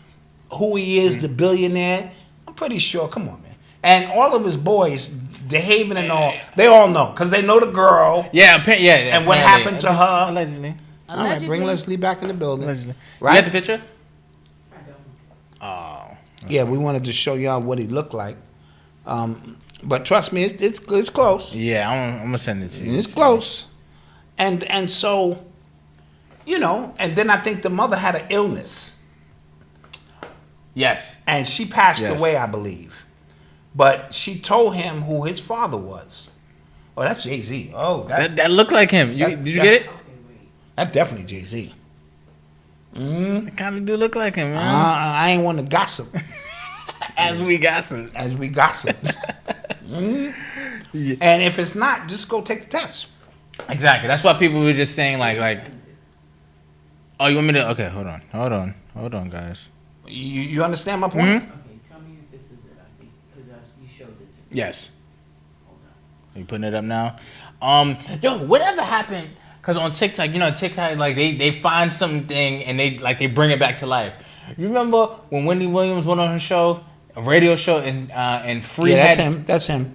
who he is, the billionaire, I'm pretty sure, come on, man. And all of his boys, DeHaven and all, they all know because they know the girl. Yeah, yeah. And what happened to her? Allegedly. All right, bring Leslie back in the building. Allegedly. Right? You got the picture? Oh. Yeah, we wanted to show y'all what he looked like. But trust me, it's close. Yeah, I'm gonna send it to you. It's close. And so, you know, and then I think the mother had an illness. Yes. And she passed away, I believe. But she told him who his father was. Oh, that's Jay-Z. Oh, that looked like him. Did you get it? That's definitely Jay-Z. It kind of do look like him, man. I ain't want to gossip. As we gossip. Yeah. And if it's not, just go take the test. Exactly. That's why people were just saying like. Oh, you want me to? Okay, hold on, guys. You understand my point? Mm-hmm. Okay, tell me if this is it. I think because you showed it to me. Yes. Are you putting it up now? Yo, whatever happened? Because on TikTok, you know, like they find something and they bring it back to life. You remember when Wendy Williams went on her show, a radio show, and Free had that's him.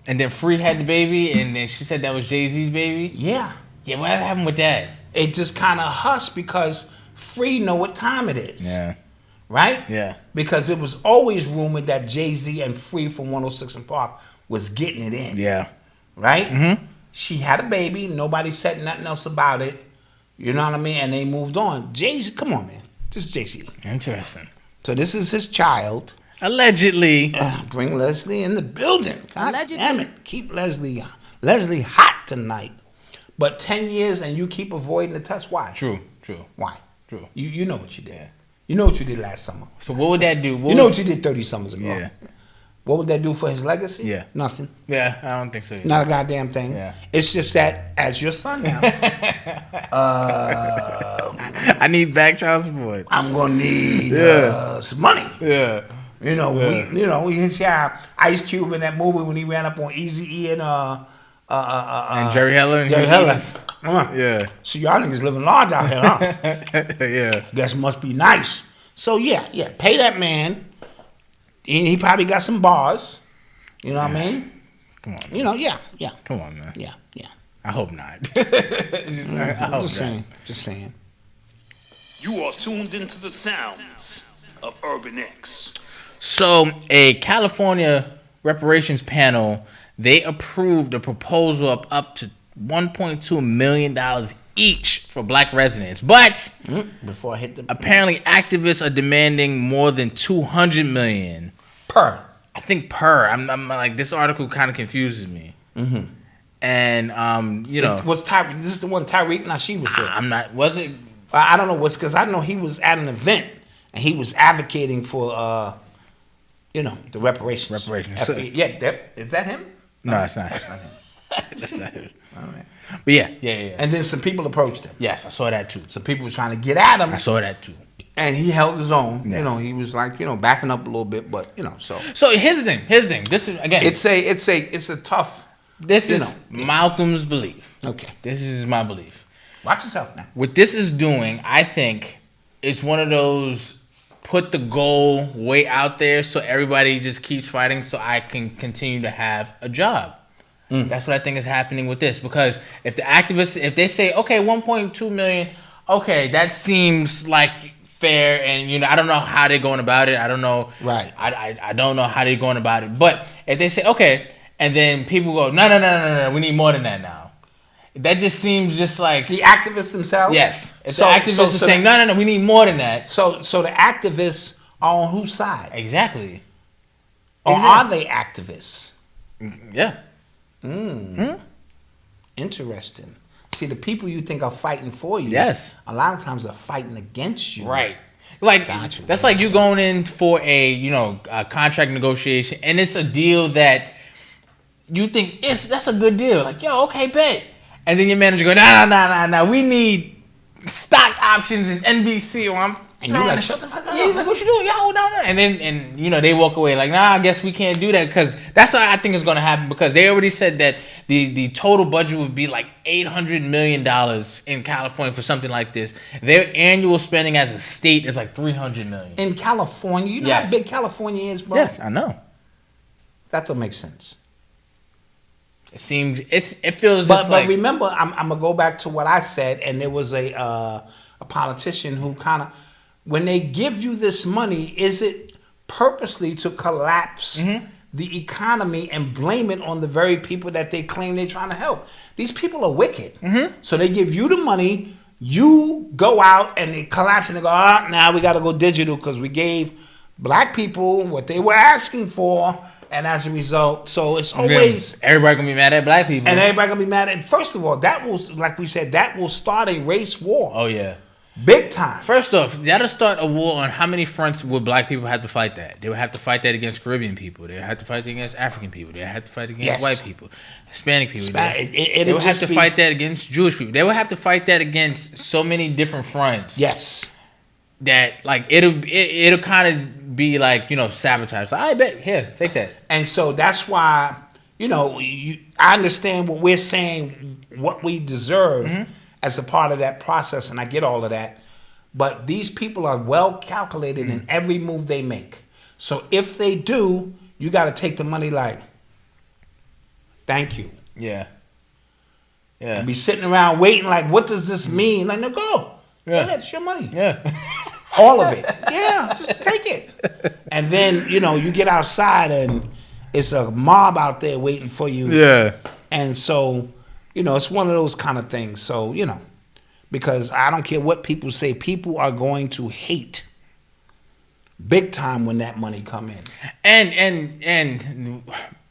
And then Free had the baby, and then she said that was Jay-Z's baby. Yeah. Yeah, whatever happened with that? It just kind of hushed because Free know what time it is. Yeah. Right? Yeah. Because it was always rumored that Jay-Z and Free from 106 and Park was getting it in. Yeah. Right? Mm-hmm. She had a baby. Nobody said nothing else about it. You know what I mean? And they moved on. Jay-Z, come on, man. This is Jay-Z. Interesting. So this is his child. Allegedly. Bring Leslie in the building. God Allegedly. damn it. Keep Leslie hot tonight. But 10 years and you keep avoiding the test. Why? True. Why? True. You know what you did. You know what you did last summer. So what would that do? You know what you did 30 summers ago. Yeah. What would that do for his legacy? Yeah. Nothing. Yeah, I don't think so. Either. Not a goddamn thing. Yeah. It's just that as your son now, I need back child support. I'm gonna need some money. Yeah. You know, we see how Ice Cube in that movie when he ran up on Eazy-E and Jerry Heller. Jerry Heller. Yeah. So y'all niggas living large out here, huh? Yeah. Guess must be nice. So yeah, pay that man. He probably got some bars. You know what I mean? Come on. Man. You know, yeah. Come on, man. Yeah. I hope not. I hope Just saying. You are tuned into the sounds of Urban X. So, a California reparations panel, they approved a proposal of up to $1.2 million each for black residents. But Before I hit the apparently activists are demanding more than $200 million. per. I think per. I'm like, this article kind of confuses me. Mm-hmm. And, you know. Was Tyreek, this is the one Tyreek Nasheed was there. I'm not, was it? I don't know what's, because I know he was at an event and he was advocating for, the reparations. So- Is that him? No, it's not. That's not him. That's not it. All right. But yeah. And then some people approached him. Yes, I saw that too. Some people were trying to get at him. I saw that too. And he held his own. Yeah. You know, he was like, backing up a little bit, but so. So here's the thing. This is, again. It's a tough. This is Malcolm's belief. Okay. This is my belief. Watch yourself now. What this is doing, I think, it's one of those put the goal way out there so everybody just keeps fighting so I can continue to have a job. That's what I think is happening with this. Because if the activists, if they say, okay, 1.2 million, okay, that seems like fair, and I don't know how they're going about it. I don't know. Right. I don't know how they're going about it. But if they say, okay, and then people go, no, we need more than that now. That just seems just like The activists themselves? yes. If the activists are saying, no, we need more than that. So the activists are on whose side? Exactly. Or are they activists? Yeah. Interesting. See, the people you think are fighting for you, Yes. a lot of times are fighting against you. Right. Like Gotcha. that's like you going in for a contract negotiation, and it's a deal that you think that's a good deal. Like, yo, okay, bet. And then your manager go, nah, we need stock options in NBC. Or I'm And you're like, shut the fuck up. Yeah, he's like, what you doing? Yo, no. And then they walk away like, nah, I guess we can't do that, because that's what I think is going to happen, because they already said that the total budget would be like $800 million in California for something like this. Their annual spending as a state is like $300 million. In California, you know Yes. how big California is, bro? Yes, I know. That don't make sense. It seems it feels. But just like, remember, I'm gonna go back to what I said, and there was a politician who kind of, when they give you this money, is it purposely to collapse the economy and blame it on the very people that they claim they're trying to help? These people are wicked. So they give you the money, you go out and they collapse and they go, now we got to go digital because we gave black people what they were asking for. And as a result, so it's always... Everybody gonna be mad at black people. And everybody gonna be mad at... First of all, that will, like we said, that will start a race war. Oh, yeah. Big time. First off, that'll start a war on how many fronts would black people have to fight that. They would have to fight that against Caribbean people. They would have to fight against African people. They would have to fight against white people, Hispanic people. They would have to fight that against Jewish people. They would have to fight that against so many different fronts. Yes. That like it'll kind of be like, you know, sabotage. Like, I bet here, take that. And so that's why, you know, I understand what we're saying, what we deserve as a part of that process, and I get all of that. But these people are well calculated in every move they make. So if they do, you got to take the money like, thank you. Yeah. And be sitting around waiting like, what does this mean? Like, no, go. Yeah. Go ahead, it's your money. Yeah. All of it. Yeah, just take it. And then, you know, you get outside and it's a mob out there waiting for you. Yeah. And so, you know, it's one of those kind of things. So, you know, because I don't care what people say, people are going to hate big time when that money come in. And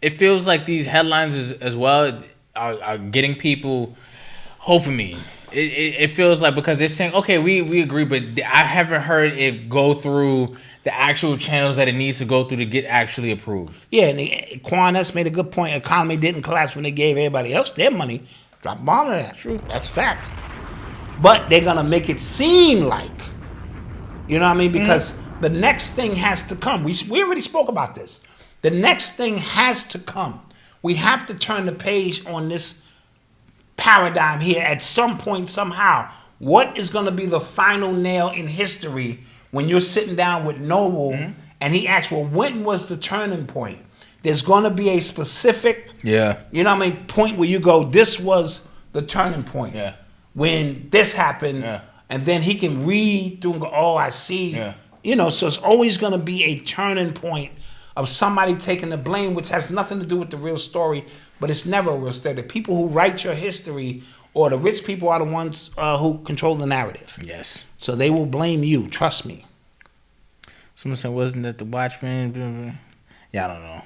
it feels like these headlines as well are getting people hoping me. It feels like, because they're saying, okay, we agree, but I haven't heard it go through the actual channels that it needs to go through to get actually approved. Yeah, and Quan S made a good point. Economy didn't collapse when they gave everybody else their money. Drop a bomb on that. True. That's a fact. But they're going to make it seem like, you know what I mean? Because the next thing has to come. We already spoke about this. The next thing has to come. We have to turn the page on this paradigm here at some point, somehow. What is going to be the final nail in history when you're sitting down with Noble and he asks, well, when was the turning point? There's going to be a specific, you know what I mean, point where you go, this was the turning point. Yeah. When this happened, and then he can read through and go, oh, I see. Yeah. You know, so it's always going to be a turning point of somebody taking the blame, which has nothing to do with the real story, but it's never a real story. The people who write your history or the rich people are the ones who control the narrative. Yes. So they will blame you. Trust me. Someone said, wasn't that the Watchmen? Yeah, I don't know.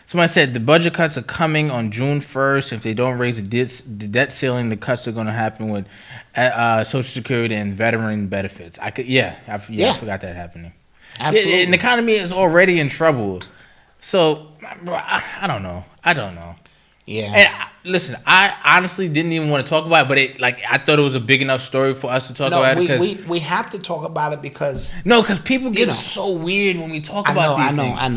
Somebody said the budget cuts are coming on June 1st. If they don't raise the debt ceiling, the cuts are going to happen with Social Security and veteran benefits. I forgot that happening. Absolutely. And the economy is already in trouble. So, bro, I don't know. Yeah. And listen, I honestly didn't even want to talk about it, but I thought it was a big enough story for us to talk about it. Because we have to talk about it because people get so weird when we talk about these things. I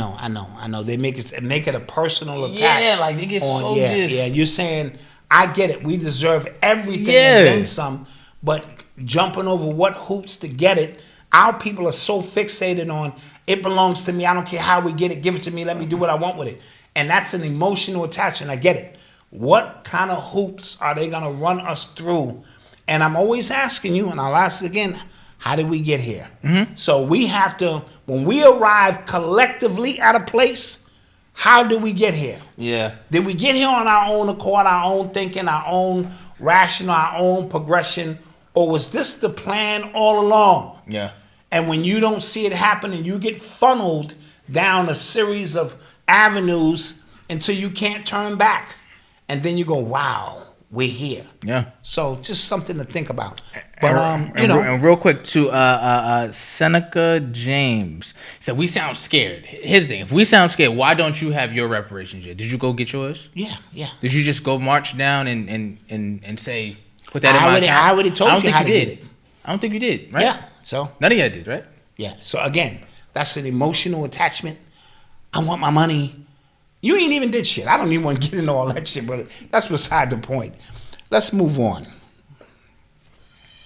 know. They make it a personal attack. Yeah, like they get so Yeah, you're saying, I get it. We deserve everything and then some, but jumping over what hoops to get it. Our people are so fixated on, it belongs to me. I don't care how we get it. Give it to me. Let me do what I want with it. And that's an emotional attachment. I get it. What kind of hoops are they going to run us through? And I'm always asking you, and I'll ask again, how did we get here? So we have to, when we arrive collectively at a place, how did we get here? Yeah. Did we get here on our own accord, our own thinking, our own rational, our own progression? Or was this the plan all along? Yeah. And when you don't see it happen and you get funneled down a series of avenues until you can't turn back. And then you go, wow, we're here. Yeah. So just something to think about. But, and real quick to Seneca James said, we sound scared. His thing, if we sound scared, why don't you have your reparations yet? Did you go get yours? Yeah. Did you just go march down and say, put that in my account? I already told you how to get it. I don't think you did, right? Yeah. So none of you did, right? Yeah. So again, that's an emotional attachment. I want my money. You ain't even did shit. I don't even want to get into all that shit, but that's beside the point. Let's move on.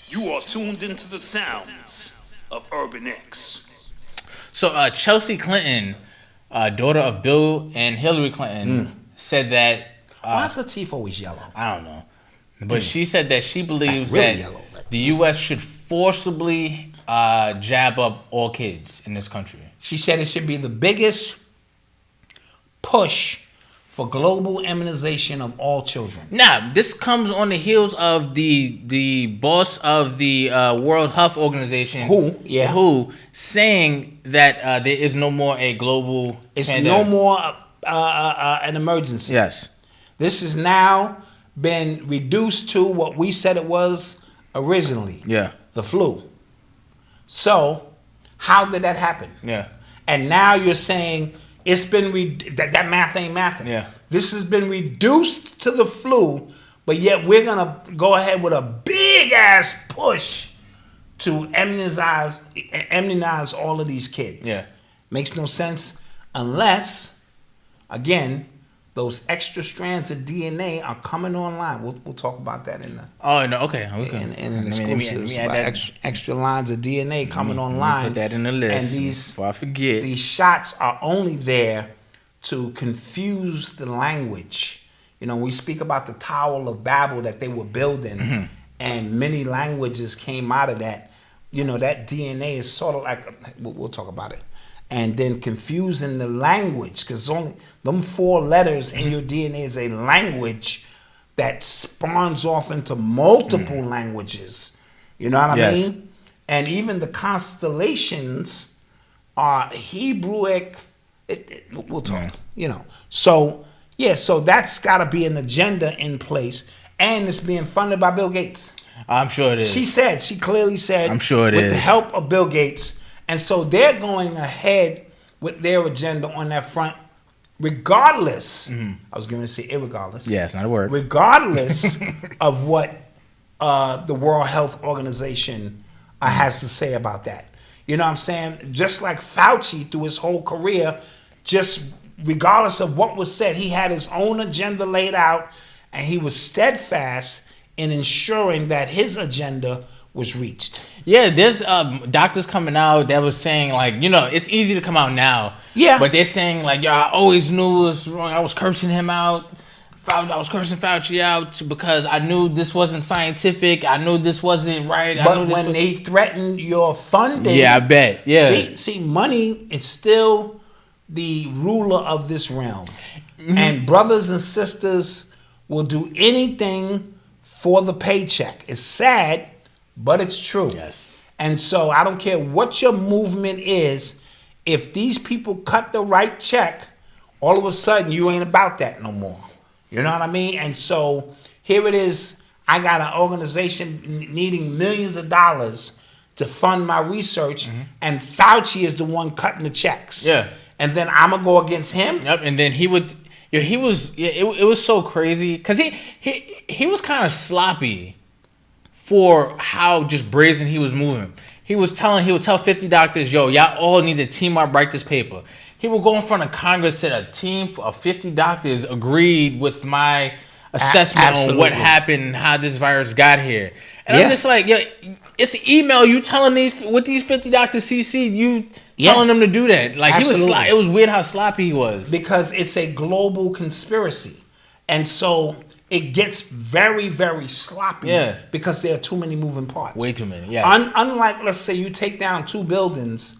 You are tuned into the sounds of Urban X. So Chelsea Clinton daughter of Bill and Hillary Clinton, said that. Why is her teeth always yellow? I don't know. But she said that she believes really that yellow, the U.S. should forcibly jab up all kids in this country. She said it should be the biggest push for global immunization of all children. Now, this comes on the heels of the boss of the World Health Organization, WHO, saying that there is no more a global pandemic. No more an emergency. Yes. This has now been reduced to what we said it was originally. Yeah. The flu. So, how did that happen? Yeah. And now you're saying it's been that math ain't mathing. Yeah. This has been reduced to the flu, but yet we're gonna go ahead with a big ass push to immunize all of these kids. Yeah. Makes no sense unless, again, those extra strands of DNA are coming online. We'll talk about that in the. Oh no! Okay. In an exclusive, extra lines of DNA coming online. Put that in the list. And before I forget, these shots are only there to confuse the language. You know, we speak about the Tower of Babel that they were building, and many languages came out of that. You know, that DNA is sort of like we'll talk about it. And then confusing the language, because only them 4 letters in your DNA is a language that spawns off into multiple languages. You know what I mean? And even the constellations are Hebrewic. We'll talk. You know, so so that's got to be an agenda in place, and it's being funded by Bill Gates. I'm sure it is. She clearly said, I'm sure it with is. the help of Bill Gates. And so they're going ahead with their agenda on that front, regardless. I was going to say irregardless. Yeah, it's not a word. Regardless of what the World Health Organization has to say about that. You know what I'm saying? Just like Fauci through his whole career, just regardless of what was said, he had his own agenda laid out, and he was steadfast in ensuring that his agenda was reached. Yeah, there's doctors coming out that was saying, like, you know, it's easy to come out now. Yeah. But they're saying, like, yo, I always knew it was wrong. I was cursing him out. I was cursing Fauci out because I knew this wasn't scientific. I knew this wasn't right. But when they threaten your funding... Yeah, I bet. Yeah. See, money is still the ruler of this realm. And brothers and sisters will do anything for the paycheck. It's sad, but it's true. Yes. And so I don't care what your movement is, if these people cut the right check, all of a sudden you ain't about that no more. You know what I mean? And so here it is. I got an organization needing millions of dollars to fund my research, and Fauci is the one cutting the checks. Yeah. And then I'm going to go against him? Yep, and then he would... Yeah, he was... Yeah, it was so crazy. Because he was kind of sloppy for how just brazen he was moving. He would tell 50 doctors, yo, y'all all need to team up, write this paper. He would go in front of Congress, said a team of 50 doctors agreed with my assessment on what happened and how this virus got here. And I'm just like, yeah, it's an email you telling these 50 doctors CC, you telling them to do that. Like, it was weird how sloppy he was. Because it's a global conspiracy. And so it gets very, very sloppy because there are too many moving parts. Way too many, yes. Unlike, let's say, you take down 2 buildings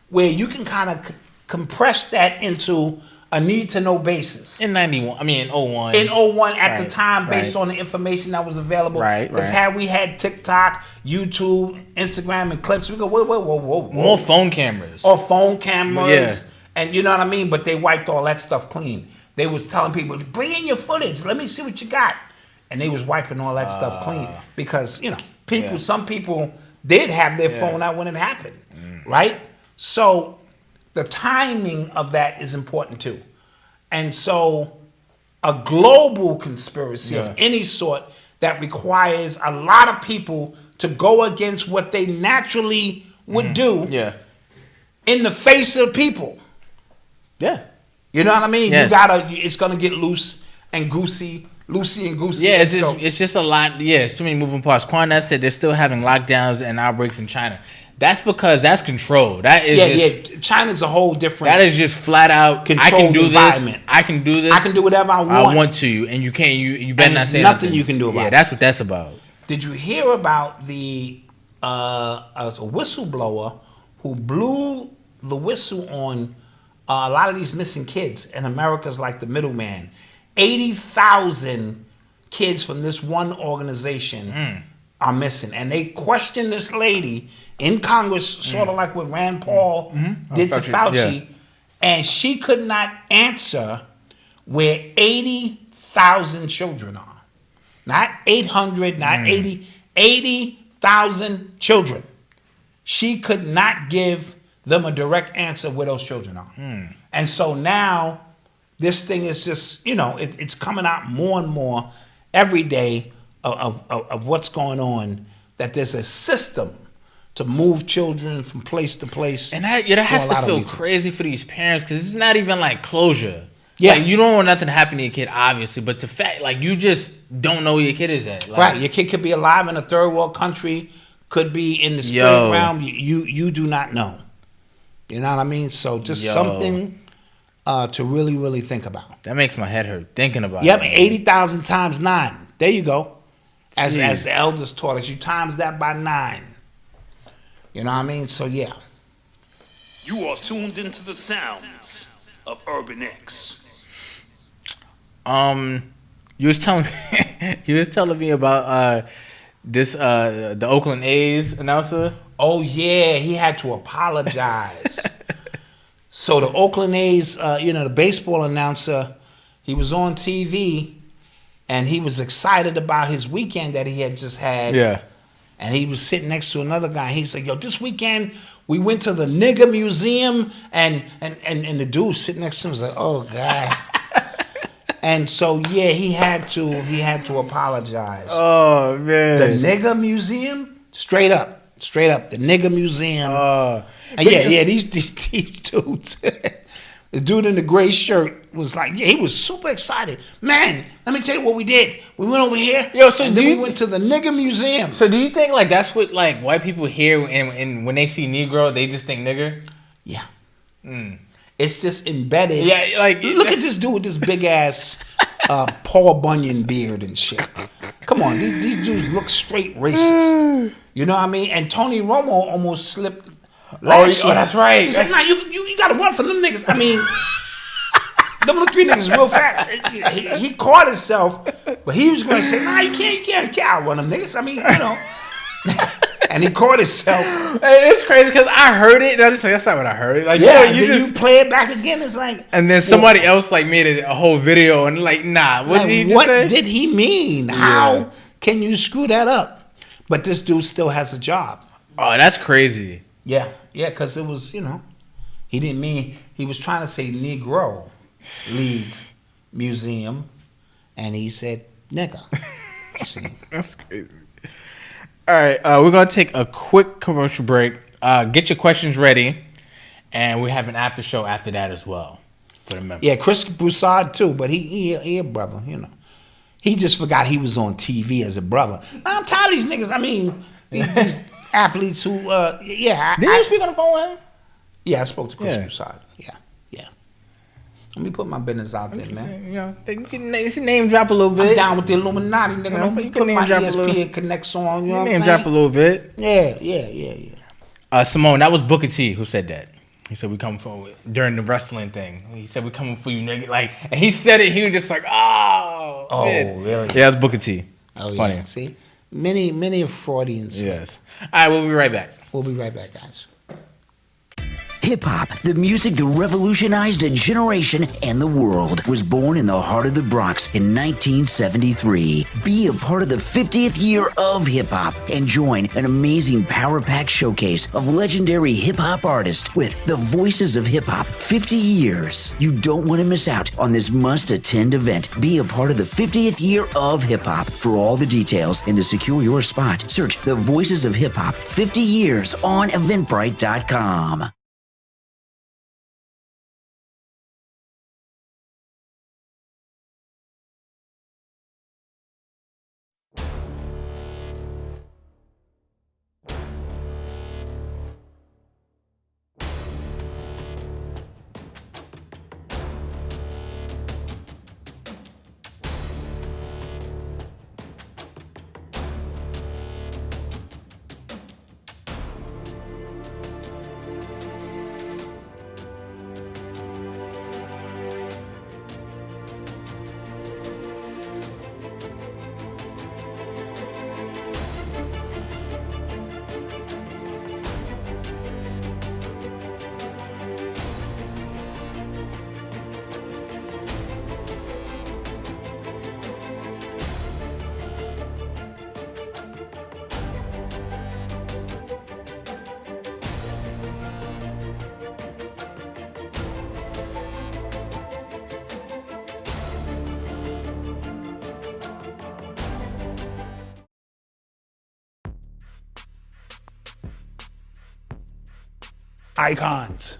where you can kind of compress that into a need-to-know basis. In 91, I mean, in 01. In 01 at the time, based on the information that was available. Because had we had TikTok, YouTube, Instagram, and clips, we go, whoa. More phone cameras. Or phone cameras. Yeah. And you know what I mean? But they wiped all that stuff clean. They was telling people, bring in your footage. Let me see what you got. And they was wiping all that stuff clean. Because, you know, some people did have their phone out when it happened. Right? So the timing of that is important too. And so a global conspiracy of any sort that requires a lot of people to go against what they naturally would do in the face of people. Yeah. You know what I mean? Yes. It's gonna get loosey and goosey. Yeah, it's just a lot. Yeah, it's too many moving parts. Quanette said they're still having lockdowns and outbreaks in China. That's because that's control. That is China's a whole different. That is just flat out. Controlled I can do environment. this. I can do this. I can do whatever I want. I want to, and you can't. You better not say nothing you can do about it. Yeah, that's what that's about. Did you hear about the a whistleblower who blew the whistle on a lot of these missing kids, and America's like the middleman? 80,000 kids from this one organization are missing, and they questioned this lady in Congress, sort of like what Rand Paul did to Fauci, and she could not answer where 80,000 children are. Not 800, not 80, 80,000 children. She could not give them a direct answer where those children are. And so now this thing is just, it's coming out more and more every day of what's going on, that there's a system to move children from place to place. And that has to feel crazy for these parents, because it's not even like closure. Yeah. Like, you don't want nothing to happen to your kid, obviously, but the fact, like, you just don't know where your kid is at. Like, right. Your kid could be alive in a third world country, could be in the spirit realm. You do not know. You know what I mean? So just something to really, really think about. That makes my head hurt thinking about it. Yep, 80,000 times 9. There you go. As the elders taught us, you times that by 9. You know what I mean? So yeah. You are tuned into the sounds of Urban X. You was telling me about this the Oakland A's announcer. Oh yeah, he had to apologize. So the Oakland A's, the baseball announcer, he was on TV, and he was excited about his weekend that he had just had. Yeah. And he was sitting next to another guy. He said, "Yo, this weekend we went to the nigger museum," and the dude sitting next to him was like, "Oh God." And so yeah, he had to apologize. Oh man. The nigger museum, straight up, the nigger museum. And these dudes. The dude in the gray shirt was like, he was super excited. Man, let me tell you what we did. We went over here, and then we went to the nigger museum. So do you think like that's what like white people hear, and when they see Negro, they just think nigger? Yeah. It's just embedded. Yeah, like look at this dude with this big ass Paul Bunyan beard and shit. Come on, these dudes look straight racist. You know what I mean? And Tony Romo almost slipped. Last year. That's right. He said, "Nah, you gotta run for them niggas." I mean, them little 3 niggas real fast. He caught himself, but he was gonna say, "Nah, you can't outrun them niggas." I mean, And he caught himself. It's crazy because I heard it. And I just like, that's not what I heard. Like, you play it back again. It's like, and then somebody else like made a whole video and like, nah, what did he just say? What did he mean? How can you screw that up? But this dude still has a job. Oh, that's crazy. Yeah, because it was, he didn't mean, he was trying to say Negro League Museum, and he said nigga. That's crazy. All right, we're going to take a quick commercial break. Get your questions ready, and we have an after show after that as well for the members. Yeah, Chris Broussard too, but he a brother, He just forgot he was on TV as a brother. Now, I'm tired of these niggas. I mean, these athletes who, Did you speak on the phone with him? Yeah, I spoke to Chris Broussard. Yeah. Let me put my business out there, man. You can name drop a little bit. I'm down with the Illuminati, nigga. Don't put my ESPN Connects on. You know what I'm saying? Name drop a little bit. Yeah. Simone, that was Booker T who said that. He said we come for during the wrestling thing. He said we coming for you, nigga. Like, and he said it. He was just like, oh. Oh, man. really? Yeah, that's Booker T. Oh, funny. Yeah. See, many of Freudians. Yes. All right, we'll be right back. We'll be right back, guys. Hip-hop, the music that revolutionized a generation and the world, was born in the heart of the Bronx in 1973. Be a part of the 50th year of hip-hop and join an amazing power-packed showcase of legendary hip-hop artists with the Voices of Hip-Hop 50 Years. You don't want to miss out on this must-attend event. Be a part of the 50th year of hip-hop. For all the details and to secure your spot, search the Voices of Hip-Hop 50 Years on Eventbrite.com. icons.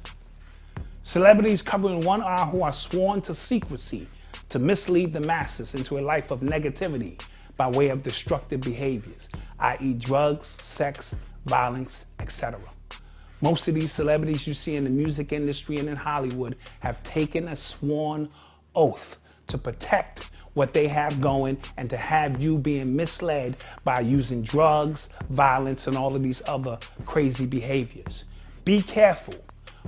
Celebrities covering one eye who are sworn to secrecy to mislead the masses into a life of negativity by way of destructive behaviors, i.e. drugs, sex, violence, etc. Most of these celebrities you see in the music industry and in Hollywood have taken a sworn oath to protect what they have going and to have you being misled by using drugs, violence, and all of these other crazy behaviors. Be careful.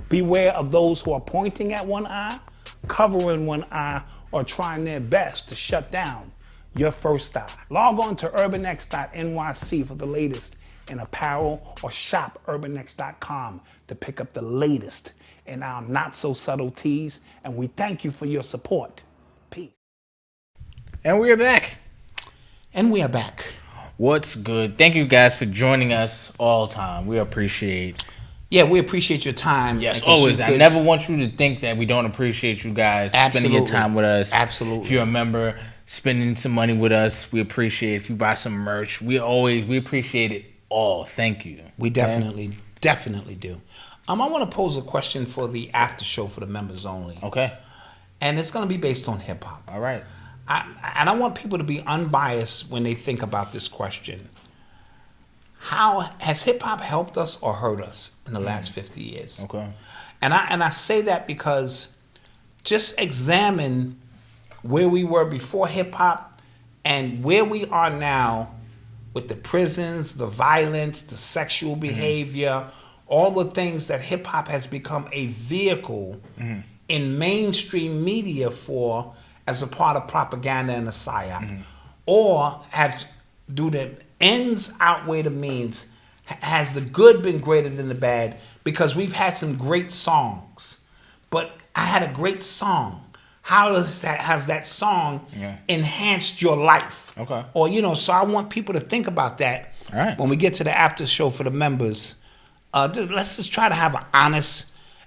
Beware of those who are pointing at one eye, covering one eye, or trying their best to shut down your first eye. Log on to urbanx.nyc for the latest in apparel or shop urbanx.com to pick up the latest in our not so subtle teas, and we thank you for your support. Peace. And we are back. And we are back. What's good? Thank you guys for joining us all time. We appreciate. Yeah, we appreciate your time. Yes, always. I never want you to think that we don't appreciate you guys spending your time with us. Absolutely. If you're a member, spending some money with us, we appreciate it. If you buy some merch, we appreciate it all. Thank you. We definitely do. I want to pose a question for the after show for the members only. Okay. And it's going to be based on hip hop. All right. I want people to be unbiased when they think about this question. How has hip hop helped us or hurt us in the last 50 years? Okay. And I say that because just examine where we were before hip hop and where we are now with the prisons, the violence, the sexual behavior, all the things that hip hop has become a vehicle in mainstream media for as a part of propaganda and a psyop, or do the ends outweigh the means? Has the good been greater than the bad? Because we've had some great songs, but I had a great song. How has that song enhanced your life? Okay. Or so I want people to think about that. All right. When we get to the after show for the members, let's just try to have an honest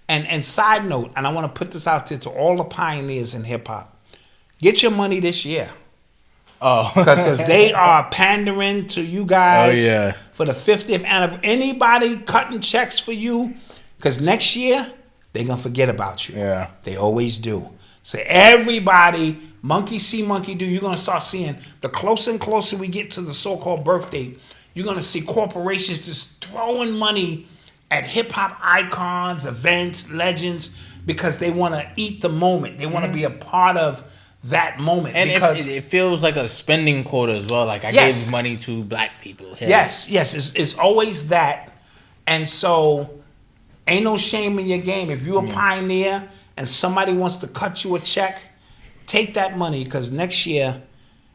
and side note. And I want to put this out there to all the pioneers in hip hop. Get your money this year. Oh. Because they are pandering to you guys for the 50th anniversary. Anybody cutting checks for you, because next year, they're going to forget about you. Yeah. They always do. So everybody, monkey see, monkey do. You're going to start seeing the closer and closer we get to the so-called birth date, you're going to see corporations just throwing money at hip-hop icons, events, legends, because they want to eat the moment. They want to be a part of that moment. And because it feels like a spending quota as well. Like I gave money to black people. Hey. Yes. It's always that. And so ain't no shame in your game. If you're a pioneer and somebody wants to cut you a check, take that money, because next year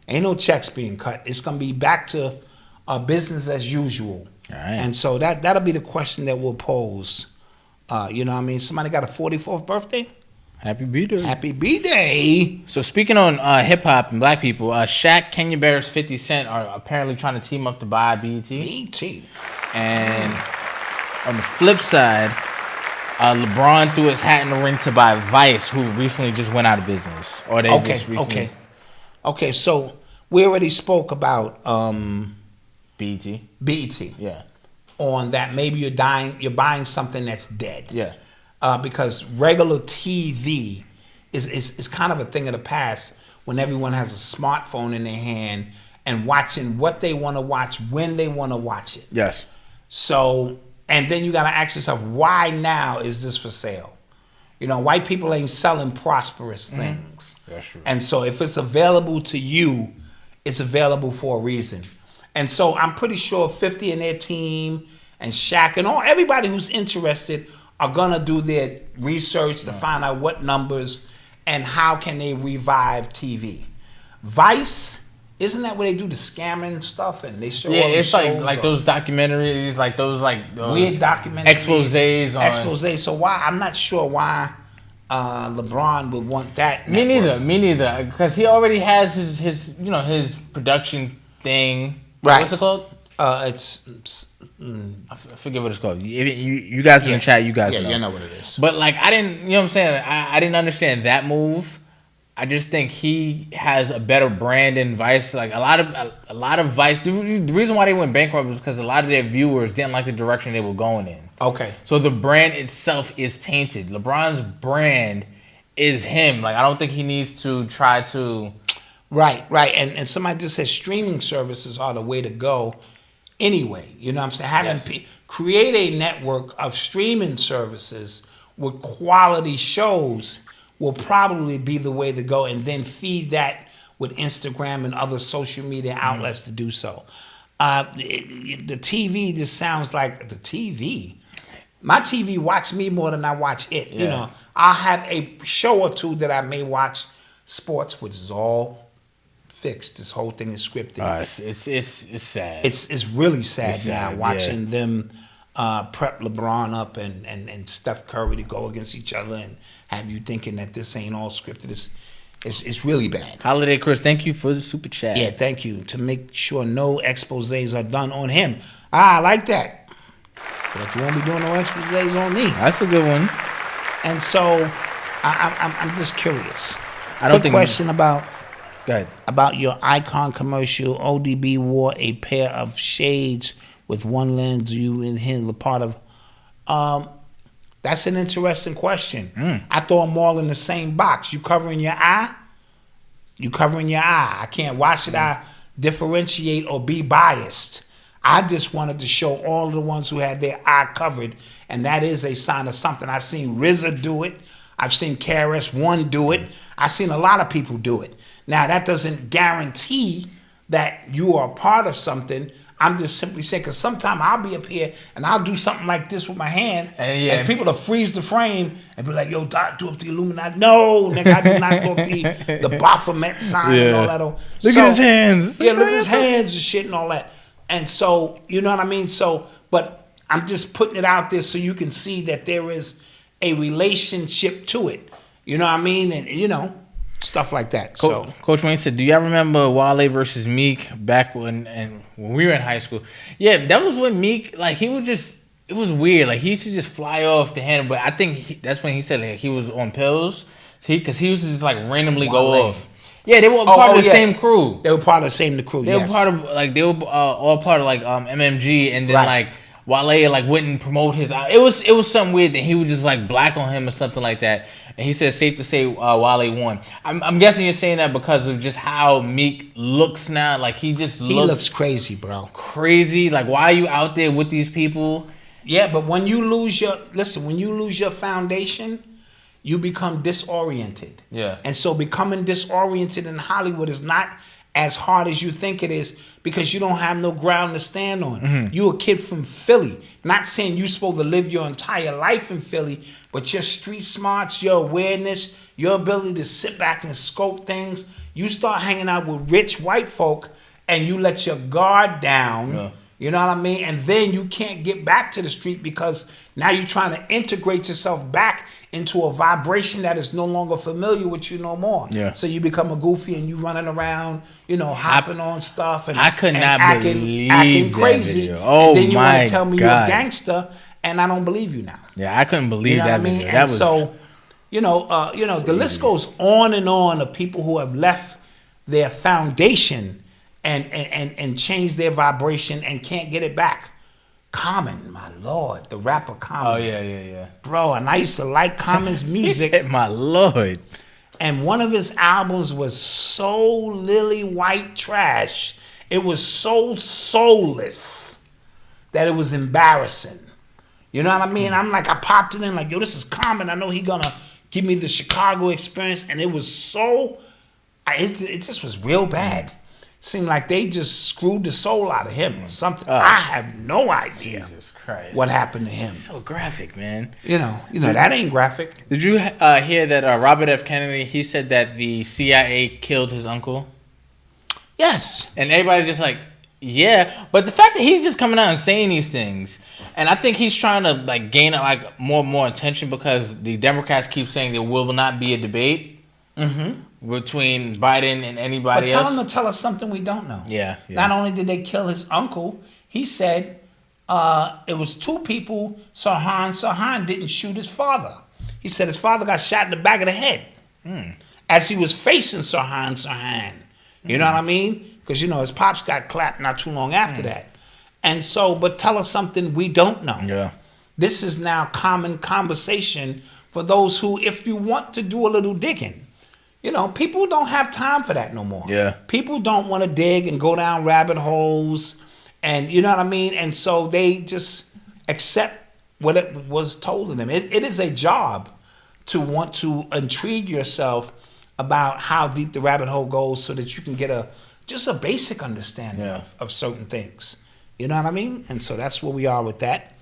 ain't no checks being cut. It's going to be back to business as usual. All right. And so that'll be the question that we'll pose. You know what I mean? Somebody got a 44th birthday? Happy B-Day. Happy B-Day. So speaking on hip-hop and black people, Shaq, Kenya Barris, 50 Cent are apparently trying to team up to buy BET. BET. And on the flip side, LeBron threw his hat in the ring to buy Vice, who recently just went out of business. Or they just recently... Okay, so we already spoke about BET. BET. Yeah. On that maybe you're buying something that's dead. Yeah. Because regular TV is kind of a thing of the past when everyone has a smartphone in their hand and watching what they want to watch when they want to watch it. Yes. So, and then you got to ask yourself, why now is this for sale? White people ain't selling prosperous things. That's true. And so if it's available to you, it's available for a reason. And so I'm pretty sure 50 and their team and Shaq and everybody who's interested are going to do their research to find out what numbers and how can they revive TV. Vice, isn't that where they do the scamming stuff and they show all the it's shows? like those documentaries, like those weird documentaries. Exposés. So why? I'm not sure why LeBron would want that. Me neither. Because he already has his production thing. Right. What's it called? I forget what it's called. You guys in the chat, you guys know. Yeah, you know what it is. But like, I didn't, what I'm saying? I didn't understand that move. I just think he has a better brand than Vice. Like a lot of Vice. The reason why they went bankrupt was because a lot of their viewers didn't like the direction they were going in. Okay. So the brand itself is tainted. LeBron's brand is him. Like, I don't think he needs to try to... Right. And somebody just said streaming services are the way to go anyway. You know what I'm saying? Create a network of streaming services with quality shows will probably be the way to go, and then feed that with Instagram and other social media outlets to do so. The TV just sounds like the TV. My TV watch me more than I watch it. You know, I'll have a show or two that I may watch sports, which is all fixed. This whole thing is scripted. It's sad. It's really sad now watching yeah. them prep LeBron up and Steph Curry to go against each other and have you thinking that this ain't all scripted. It's really bad. Holiday Chris, thank you for the super chat. Yeah, thank you. To make sure no exposés are done on him. I like that. But you won't be doing no exposés on me. That's a good one. And so I'm just curious. I don't Quick think question about Go ahead. About your Icon commercial. ODB wore a pair of shades with one lens. You and him the part of. That's an interesting question. I throw them all in the same box. You covering your eye? You covering your eye. I can't. Why should I differentiate or be biased? I just wanted to show all of the ones who had their eye covered, and that is a sign of something. I've seen RZA do it. I've seen KRS-One do it. I've seen a lot of people do it. Now, that doesn't guarantee that you are a part of something. I'm just simply saying, because sometimes I'll be up here and I'll do something like this with my hand, and people will freeze the frame and be like, yo, Doc, do up the Illuminati. No, nigga, I did not do up the Baphomet sign and all that. Look at his hands. Yeah, look at his hands and shit and all that. And so, you know what I mean? So, but I'm just putting it out there so you can see that there is a relationship to it. You know what I mean? And, you know, stuff like that. Coach Wayne said, do y'all remember Wale versus Meek back when we were in high school? Yeah, that was when Meek, like, he would just, it was weird. Like, he used to just fly off the handle. But I think that's when he said like, he was on pills. Because he used to just, like, randomly go off. Yeah, they were part of the same crew. They were part of the same crew, They were part of, like, they were all part of, like, MMG. And then, like, Wale, like, wouldn't promote his... It was something weird that he would just, like, black on him or something like that. And he said, safe to say, Wale won. I'm guessing you're saying that because of just how Meek looks now. Like, he looks crazy, bro. Crazy. Like, why are you out there with these people? Yeah, but when you lose your foundation, you become disoriented. Yeah. And so becoming disoriented in Hollywood is not as hard as you think it is because you don't have no ground to stand on. Mm-hmm. You a kid from Philly. Not saying you're supposed to live your entire life in Philly, but your street smarts, your awareness, your ability to sit back and scope things. You start hanging out with rich white folk and you let your guard down. Yeah. You know what I mean? And then you can't get back to the street because now you're trying to integrate yourself back into a vibration that is no longer familiar with you no more. Yeah. So you become a goofy and you running around, you know, hopping on stuff and I could not believe acting that crazy. video. Oh, and then you want my to tell me God. you're a gangster and I don't believe you now. Yeah, I couldn't believe You know that what I mean? video. And That was so, you know, the list goes on and on of people who have left their foundation and changed their vibration and can't get it back. Common, my lord, the rapper Common. Oh yeah. Bro, and I used to like Common's music. He said, my lord. And one of his albums was so lily white trash. It was so soulless that it was embarrassing. You know what I mean? I'm like, I popped it in like, yo, this is Common. I know he gonna give me the Chicago experience. And it was so, it just was real bad. Seemed like they just screwed the soul out of him or something. I have no idea what happened to him. So graphic, man. You know that ain't graphic. Did you hear that Robert F. Kennedy, he said that the CIA killed his uncle? Yes. And everybody just like, yeah. But the fact that he's just coming out and saying these things, and I think he's trying to like gain like more and more attention because the Democrats keep saying there will not be a debate. Between Biden and anybody else. But tell him to tell us something we don't know. Yeah. Not only did they kill his uncle, he said it was two people. Sirhan didn't shoot his father. He said his father got shot in the back of the head as he was facing Sirhan. You know what I mean? Because, you know, his pops got clapped not too long after that. And so, but tell us something we don't know. Yeah. This is now common conversation for those who, if you want to do a little digging, you know, people don't have time for that no more. Yeah. People don't want to dig and go down rabbit holes, and you know what I mean? And so they just accept what it was told to them. It is a job to want to intrigue yourself about how deep the rabbit hole goes so that you can get just a basic understanding of certain things. You know what I mean? And so that's where we are with that.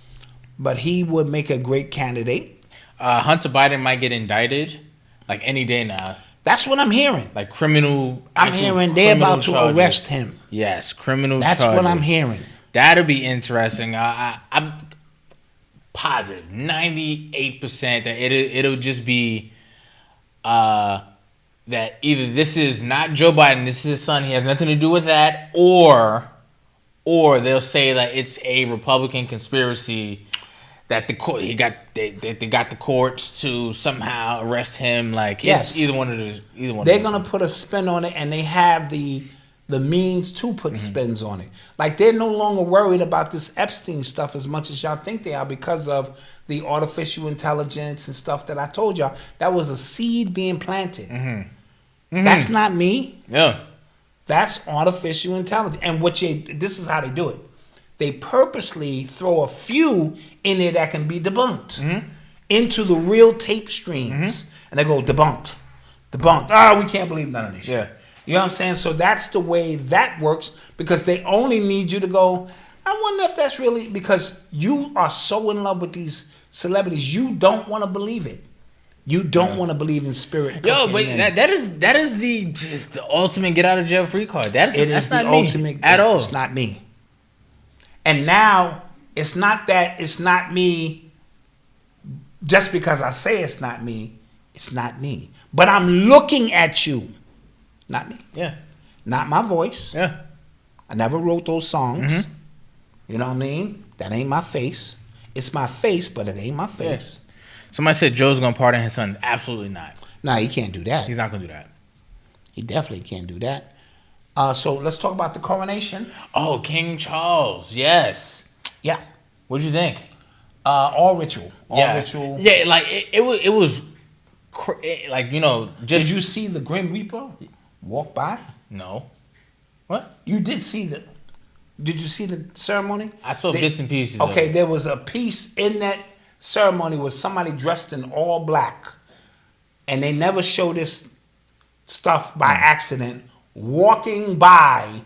But he would make a great candidate. Hunter Biden might get indicted like any day now. That's what I'm hearing. Like criminal. I'm hearing they're about to arrest him. Yes, criminal That's charges. what I'm hearing. That'll be interesting. I'm positive, 98% that it'll just be that either this is not Joe Biden, this is his son, he has nothing to do with that, or they'll say that it's a Republican conspiracy that the court they got the courts to somehow arrest him. Like yes, it's either one of those. They're gonna put a spin on it, and they have the means to put spins on it. Like they're no longer worried about this Epstein stuff as much as y'all think they are because of the artificial intelligence and stuff that I told y'all. That was a seed being planted. That's not me. Yeah. That's artificial intelligence. And this is how they do it. They purposely throw a few in there that can be debunked into the real tape streams. And they go, debunked. We can't believe none of this shit. You know what I'm saying? So that's the way that works, because they only need you to go, I wonder if that's really, because you are so in love with these celebrities, you don't want to believe it. You don't want to believe in spirit. Yo, but that is the ultimate get out of jail free card. That's not me ultimate at all. It's not me. And now it's not me just because I say it's not me. It's not me. But I'm looking at you. Not me. Yeah. Not my voice. Yeah. I never wrote those songs. You know what I mean? That ain't my face. It's my face, but it ain't my face. Yeah. Somebody said Joe's gonna pardon his son. Absolutely not. Nah, he can't do that. He's not gonna do that. He definitely can't do that. So let's talk about the coronation. Oh, King Charles. Yes. Yeah. What'd you think? All ritual. All ritual. Yeah, like it was like, you know, just. Did you see the Grim Reaper walk by? No. What? You did see Did you see the ceremony? I saw bits and pieces. Okay, there was a piece in that ceremony with somebody dressed in all black, and they never show this stuff by accident, walking by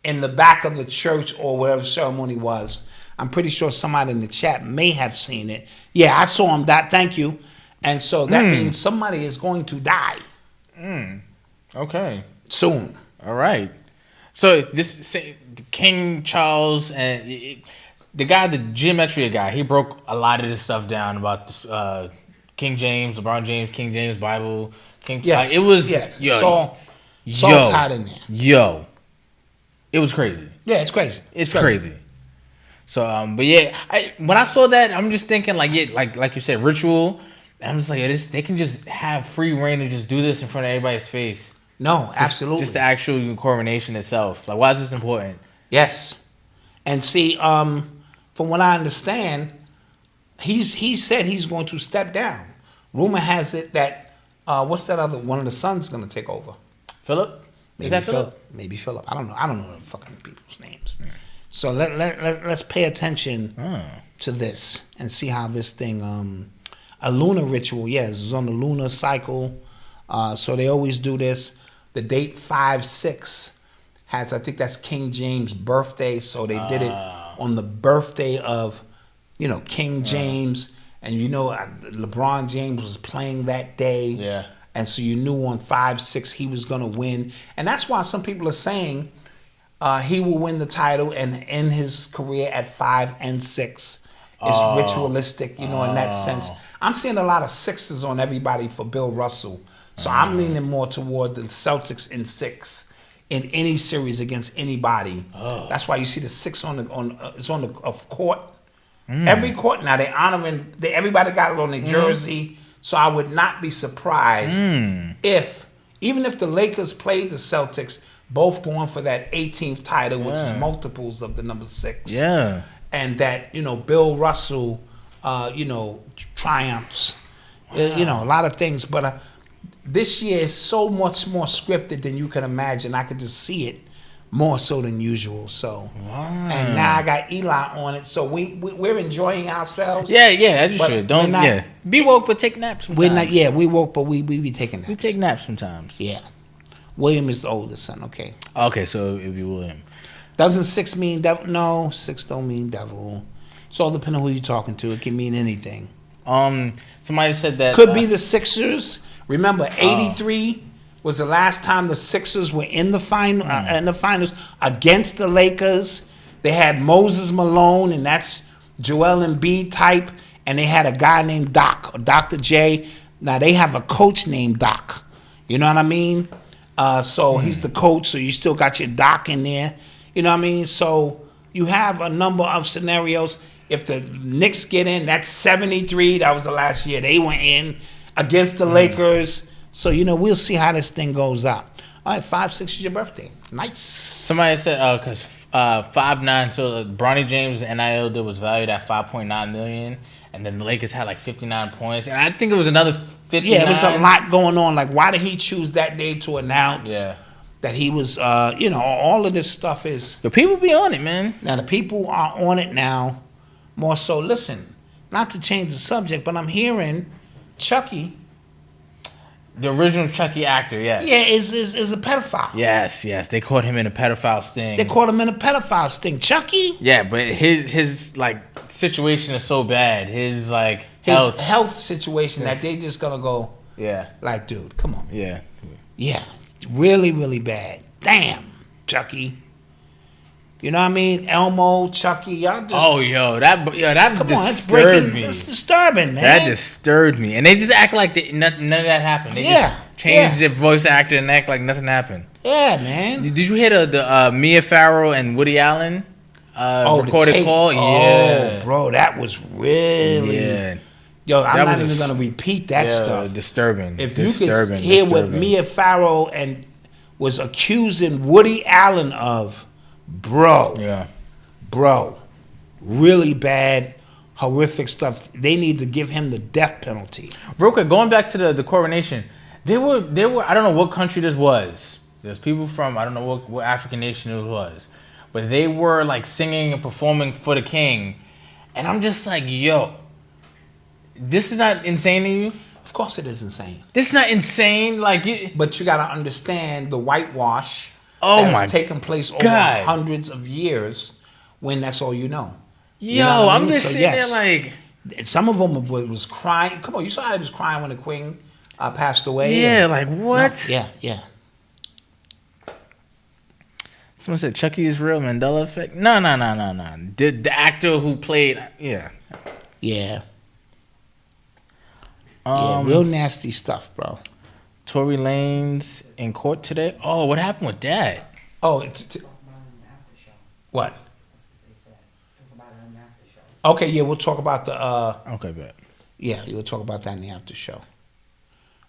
in the back of the church or whatever ceremony was. I'm pretty sure somebody in the chat may have seen it. Yeah, I saw him. Thank you. And so that means somebody is going to die. Okay. Soon. All right. So this King Charles and the guy, the Geometria guy, he broke a lot of this stuff down about this, King James, LeBron James, King James Bible. Yes. It was so tied in there. Yo, it was crazy. Yeah, it's crazy. It's crazy. So, but yeah, when I saw that, I'm just thinking like you said, ritual. I'm just like, they can just have free reign to just do this in front of everybody's face. No, absolutely. Just the actual coronation itself. Like, why is this important? Yes. And see, from what I understand, he said he's going to step down. Rumor has it that, what's that other, one of the sons going to take over? Philip? Is that Philip? Maybe Philip. I don't know. I don't know the fucking people's names. So let's pay attention to this and see how this thing, a lunar ritual, yes, it's on the lunar cycle. So they always do this. The date 5/6 has, I think that's King James' birthday. So they did it on the birthday of, King James. And LeBron James was playing that day. Yeah. And so you knew on 5/6 he was going to win. And that's why some people are saying he will win the title and end his career at 5 and 6. It's ritualistic, in that sense. I'm seeing a lot of sixes on everybody for Bill Russell. So I'm leaning more toward the Celtics in 6 in any series against anybody. That's why you see the 6 on the court. Every court now, they honoring, everybody got it on their jersey. So I would not be surprised if, even if the Lakers played the Celtics, both going for that 18th title, which is multiples of the number 6. Yeah. And that, Bill Russell triumphs, a lot of things. But this year is so much more scripted than you can imagine. I could just see it more so than usual. So, and now I got Eli on it, so we're enjoying ourselves. Yeah, as you should. Don't be woke, but take naps. Sometimes. We're not. Yeah, we woke, but we be taking naps. We take naps sometimes. Yeah. William is the oldest son. Okay. Okay, so it'd be William. Doesn't 6 mean devil? No, 6 don't mean devil. It's all depending on who you're talking to. It can mean anything. Somebody said that could be the Sixers. Remember, 83 was the last time the Sixers were in the finals against the Lakers. They had Moses Malone, and that's Joel Embiid type, and they had a guy named Doc, or Dr. J. Now they have a coach named Doc. You know what I mean? So he's the coach, so you still got your Doc in there. You know what I mean? So you have a number of scenarios. If the Knicks get in, that's 73. That was the last year they went in against the Lakers. So, we'll see how this thing goes up. All right, 5-6 is your birthday. Nice. Somebody said, because 5'9", so Bronny James' NIL deal was valued at $5.9 million, and then the Lakers had like 59 points, and I think it was another 59. Yeah, it was a lot going on. Like, why did he choose that day to announce that he was, all of this stuff is... The people be on it, man. Now, the people are on it now, more so. Listen, not to change the subject, but I'm hearing Chucky... The original Chucky actor, Yeah, is a pedophile. Yes. They caught him in a pedophile sting. Chucky? Yeah, but his like situation is so bad. His like health situation that they just gonna go. Yeah. Like, dude, come on. Yeah. Yeah, really, really bad. Damn, Chucky. You know what I mean? Elmo, Chucky, y'all just... that disturbed me. It's disturbing, man. That disturbed me. And they just act like none of that happened. They just changed their voice actor and act like nothing happened. Yeah, man. Did you hear the Mia Farrow and Woody Allen recorded call? Yeah. Oh, bro, that was really... Yeah. Yo, I'm not even going to repeat that stuff. Disturbing. If you could hear what Mia Farrow was accusing Woody Allen of... Bro, really bad, horrific stuff. They need to give him the death penalty. Real quick, going back to the coronation, they were. I don't know what country this was. There's people from I don't know what African nation it was, but they were like singing and performing for the king, and I'm just like, yo, this is not insane to you? Of course, it is insane. This is not insane, but you gotta understand the whitewash. That's taken place over hundreds of years when that's all you know. I'm just sitting there like... Some of them was crying. Come on, you saw how he was crying when the queen passed away? Yeah, like what? No, yeah. Someone said Chucky is real, Mandela effect. No. The actor who played... Yeah. Yeah, real nasty stuff, bro. Tory Lanez in court today. Oh, what happened with that? Oh, what? Okay, yeah, we'll talk about the. Okay, bet. Yeah, we'll talk about that in the after show.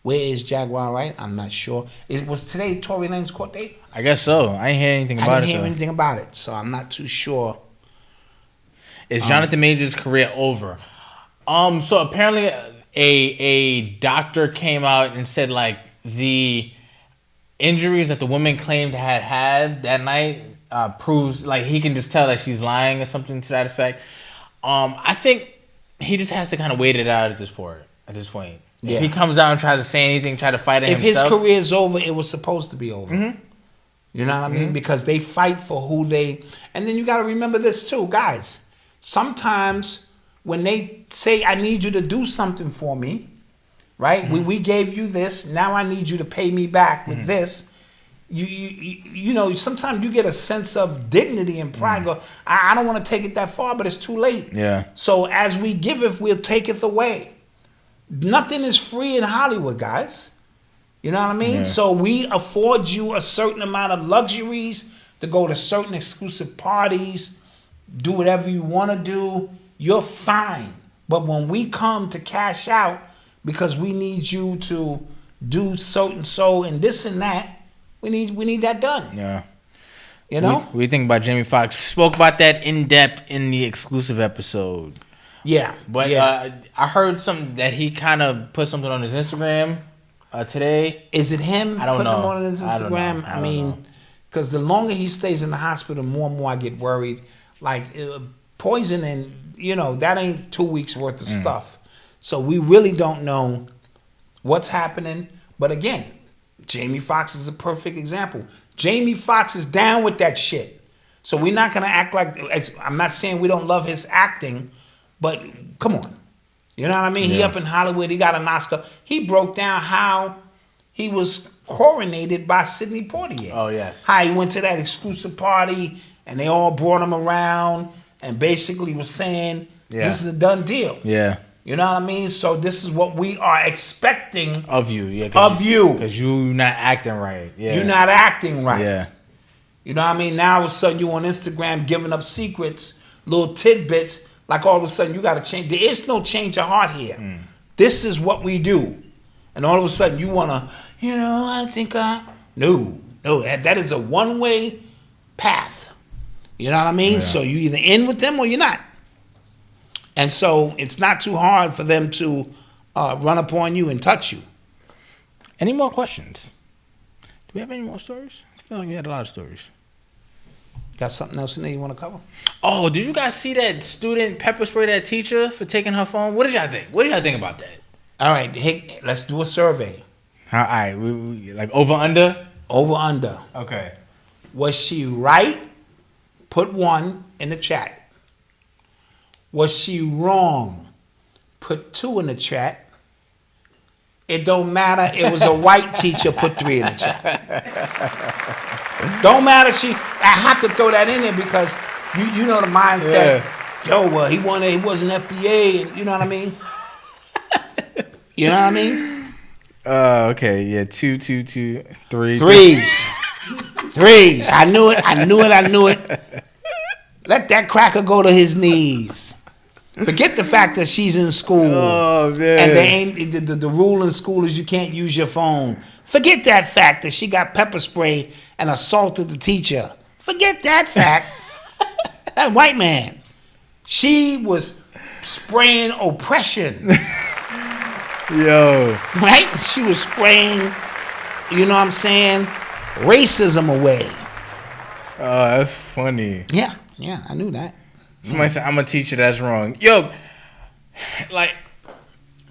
Where is Jaguar? Right? I'm not sure. Was today Tory Lanez court date? I guess so. I ain't hear anything about it. I didn't hear anything about it, so I'm not too sure. Is Jonathan Major's career over? So apparently, a doctor came out and said like. The injuries that the woman claimed had that night proves like he can just tell that she's lying or something to that effect. I think he just has to kind of wait it out at this point. Yeah. If he comes out and tries to say anything, try to fight it himself. If his career is over, it was supposed to be over. Mm-hmm. You know what I mean? Because they fight for who they... And then you got to remember this too, guys. Sometimes when they say, I need you to do something for me, right? Mm-hmm. We gave you this. Now I need you to pay me back with this. You know, sometimes you get a sense of dignity and pride. Go, I don't want to take it that far, but it's too late. Yeah. So as we giveth, we'll taketh away. Nothing is free in Hollywood, guys. You know what I mean? Yeah. So we afford you a certain amount of luxuries to go to certain exclusive parties, do whatever you want to do. You're fine. But when we come to cash out because we need you to do certain so and this and that, we need that done. Yeah. You know? What do you think about Jamie Foxx? We spoke about that in depth in the exclusive episode. Yeah. But I heard something that he kind of put something on his Instagram today. Is it him I don't putting know. him on his Instagram? I mean, because the longer he stays in the hospital, more and more I get worried. Like poison and, that ain't 2 weeks worth of stuff. So we really don't know what's happening. But again, Jamie Foxx is a perfect example. Jamie Foxx is down with that shit. So we're not going to act like, I'm not saying we don't love his acting, but come on. You know what I mean? Yeah. He up in Hollywood. He got an Oscar. He broke down how he was coronated by Sidney Poitier. Oh, yes. How he went to that exclusive party and they all brought him around and basically was saying, this is a done deal. Yeah. You know what I mean? So this is what we are expecting of you. Yeah. Of you. Because you're not acting right. Yeah. You're not acting right. Yeah. You know what I mean? Now all of a sudden you on Instagram giving up secrets, little tidbits, like all of a sudden you got to change. There is no change of heart here. This is what we do. And all of a sudden you want to, I think No, that is a one-way path. You know what I mean? Yeah. So you either in with them or you're not. And so it's not too hard for them to run up on you and touch you. Any more questions? Do we have any more stories? I feel like we had a lot of stories. Got something else in there you want to cover? Oh, did you guys see that student pepper spray that teacher for taking her phone? What did y'all think? What did y'all think about that? All right, hey, let's do a survey. All right, we like over under? Over under. Okay. Was she right? Put 1 in the chat. Was she wrong? Put 2 in the chat. It don't matter. It was a white teacher. Put 3 in the chat. Don't matter. I have to throw that in there because you know the mindset. Yeah. He was an FBA, and you know what I mean. You know what I mean? Okay. Yeah. 2, 3. Threes. I knew it. Let that cracker go to his knees. Forget the fact that she's in school. Oh, man. And they ain't the rule in school is you can't use your phone. Forget that fact that she got pepper spray and assaulted the teacher. Forget that fact. That white man. She was spraying oppression. Yo. Right? She was spraying, you know what I'm saying, racism away. Oh, that's funny. Yeah, I knew that. Somebody said, I'm a teacher, that's wrong. Yo, like,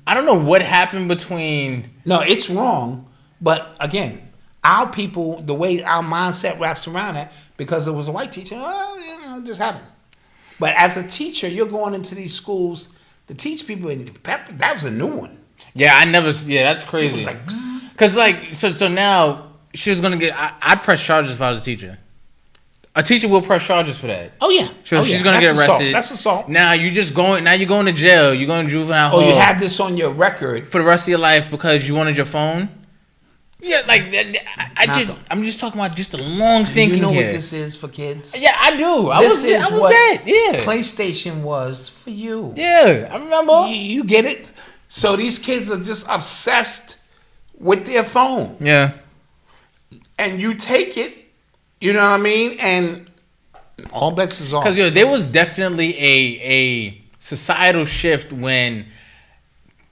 I don't know what happened between... No, it's wrong. But again, our people, the way our mindset wraps around it, because it was a white teacher, it just happened. But as a teacher, you're going into these schools to teach people, and that was a new one. Yeah, that's crazy. She was like, because like, so now she was gonna get. I'd press charges if I was a teacher. A teacher will press charges for that. Oh yeah. So she's gonna get arrested. That's assault. Now you're going to jail. You're going to juvenile hall. Oh, you have this on your record for the rest of your life because you wanted your phone. Yeah, like I'm just talking about just the long thinking. You know here. what this is for kids? Yeah, I do. I was what dead. Yeah. PlayStation was for you. Yeah, I remember. You get it? So these kids are just obsessed with their phone. Yeah. And you take it, you know what I mean? And all bets is off. Because there was definitely a societal shift when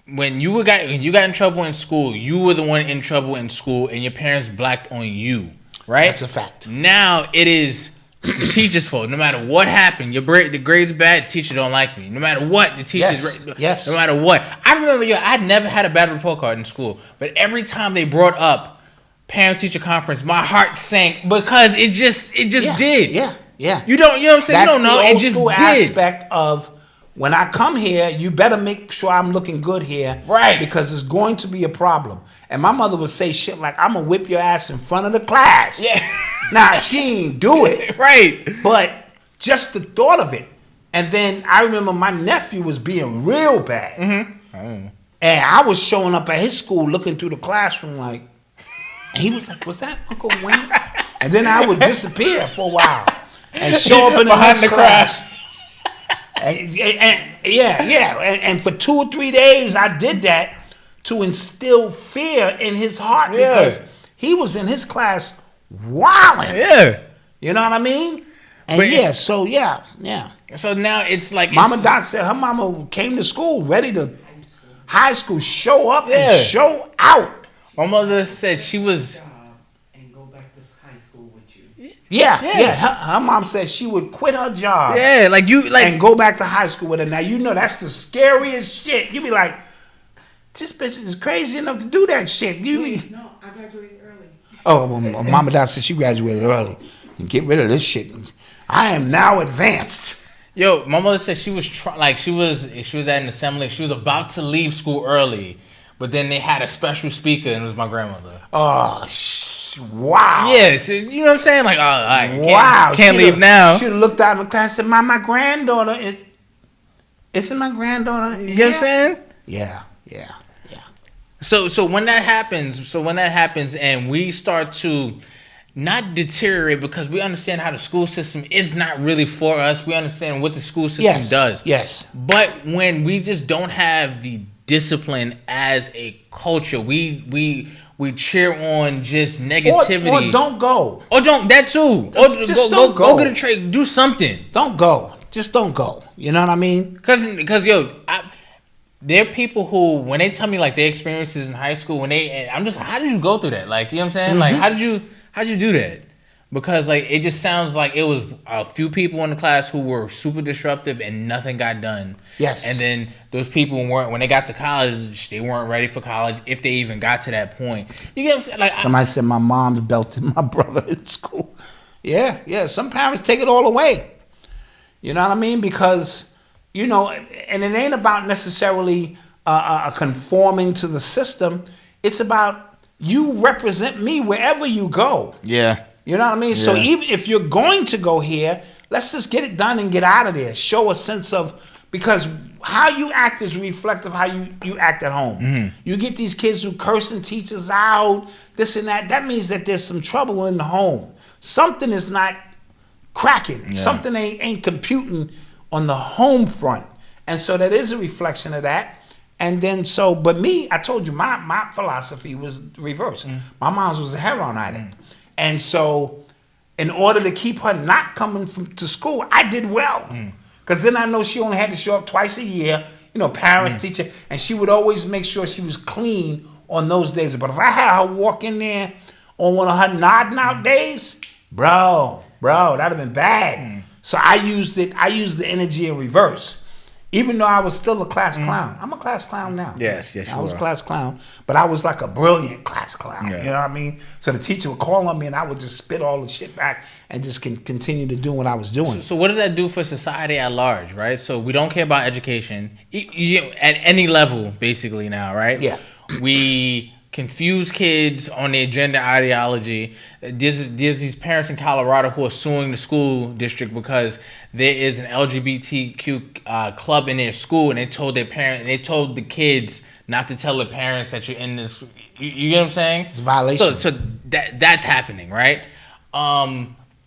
you got in trouble in school, you were the one in trouble in school, and your parents blacked on you, right? That's a fact. Now it is the teacher's fault. No matter what happened, the grade's bad, teacher don't like me. No matter what, the teacher's yes. No matter what. I remember, I never had a bad report card in school, but every time they brought up parent-teacher conference, my heart sank because it just did. Yeah. You know what I'm saying? That's you don't know. The It old just school did. aspect of when I come here, you better make sure I'm looking good here. Right. Because it's going to be a problem. And my mother would say shit like, I'm going to whip your ass in front of the class. Yeah. Now, she ain't do it. Right. But just the thought of it. And then I remember my nephew was being real bad. Mm-hmm. And I was showing up at his school looking through the classroom like, and he was like, was that Uncle Wayne? And then I would disappear for a while and show up in the next class. And for 2 or 3 days, I did that to instill fear in his heart because he was in his class wilding. Yeah. You know what I mean? And but, so. So now it's like Mama Dot said her mama came to school ready to high school show up and show out. My mother said she was. And go back to high school with you. Yeah. Her mom said she would quit her job. Yeah, and go back to high school with her. Now you know that's the scariest shit. You be like, this bitch is crazy enough to do that shit. No, I graduated early. Oh, well, Mama Dot said she graduated early. And get rid of this shit. I am now advanced. Yo, my mother said she was she was at an assembly. She was about to leave school early, but then they had a special speaker, and it was my grandmother. Oh, wow. Yeah, so, you know what I'm saying? Like, I can't leave now. She looked out of the class and said, my granddaughter, isn't my granddaughter? You know what I'm saying? Yeah. So when that happens, and we start to not deteriorate because we understand how the school system is not really for us. We understand what the school system does. Yes. But when we just don't have the discipline as a culture, we cheer on just negativity. Or don't go. Or don't that too. Or just don't go. Go get a trade. Do something. Don't go. Just don't go. You know what I mean? Because there are people who, when they tell me like their experiences in high school, I'm just like, how did you go through that? Like, you know what I'm saying? Like, how'd you do that? Because like it just sounds like it was a few people in the class who were super disruptive and nothing got done. Yes. And then those people when they got to college, they weren't ready for college if they even got to that point. You get what I'm saying? Like somebody said my mom's belted my brother in school. Yeah. Some parents take it all away. You know what I mean? Because and it ain't about necessarily conforming to the system. It's about you represent me wherever you go. Yeah. You know what I mean? Yeah. So even if you're going to go here, let's just get it done and get out of there. Show a sense of, because how you act is reflective of how you act at home. Mm-hmm. You get these kids who cursing teachers out, this and that. That means that there's some trouble in the home. Something is not cracking. Yeah. Something ain't computing on the home front. And so that is a reflection of that. And then but me, I told you, my philosophy was reverse. My mom was a heroin addict. And so in order to keep her not coming to school, I did well. Because then I know she only had to show up twice a year, parents, teacher, and she would always make sure she was clean on those days. But if I had her walk in there on one of her nodding out days, bro, that'd have been bad. So I used the energy in reverse. Even though I was still a class clown. I'm a class clown now. Yes, I was a class clown, but I was like a brilliant class clown. Yeah. You know what I mean? So the teacher would call on me and I would just spit all the shit back and just continue to do what I was doing. So what does that do for society at large, right? So we don't care about education at any level, basically now, right? Yeah. We confuse kids on their gender ideology. There's these parents in Colorado who are suing the school district because there is an LGBTQ club in their school, and they told the kids not to tell their parents that you're in this. You get what I'm saying? It's a violation. So that's happening, right?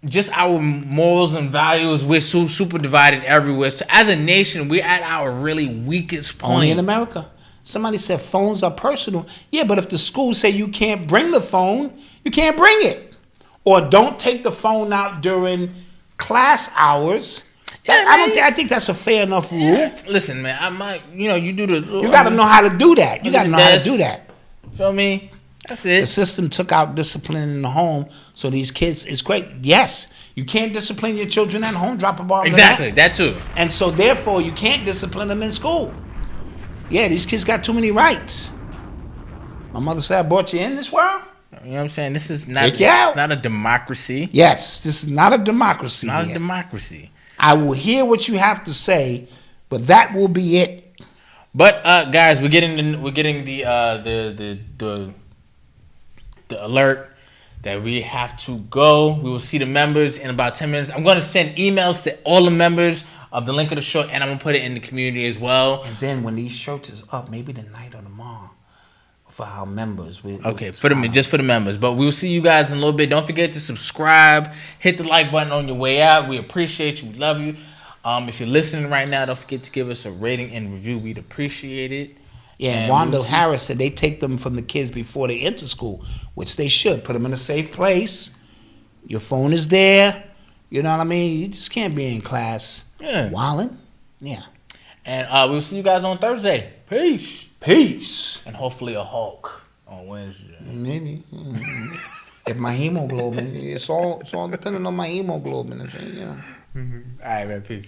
Just our morals and values, we're so super divided everywhere. So as a nation, we're at our really weakest point. Only in America. Somebody said phones are personal. Yeah, but if the school say you can't bring the phone, you can't bring it. Or don't take the phone out during class hours. Yeah, I think that's a fair enough rule. Yeah. Listen, man, you do the. You got to know how to do that. You got to know how to do that. Feel me? That's it. The system took out discipline in the home, so these kids, it's great. Yes, you can't discipline your children at home. Drop a ball. Exactly, that too. And so therefore, you can't discipline them in school. Yeah, these kids got too many rights. My mother said, I brought you in this world. You know what I'm saying? This is not, it's not a democracy. Yes, this is not a democracy. Not a democracy. I will hear what you have to say, but that will be it. But guys, we're getting the alert that we have to go. We will see the members in about 10 minutes. I'm going to send emails to all the members of the link of the show, and I'm gonna put it in the community as well. And then when these shirts is up, maybe tonight or tomorrow, for our members. Just for the members. But we'll see you guys in a little bit. Don't forget to subscribe, hit the like button on your way out. We appreciate you. We love you. If you're listening right now, don't forget to give us a rating and review. We'd appreciate it. Yeah, and Wanda Harris said they take them from the kids before they enter school, which they should. Put them in a safe place. Your phone is there. You know what I mean? You just can't be in class Yeah. Wildin'. Yeah. And we'll see you guys on Thursday. Peace. Peace. And hopefully a Hulk on Wednesday. Maybe. If my hemoglobin, it's all depending on my hemoglobin. You know. All right, man. Peace.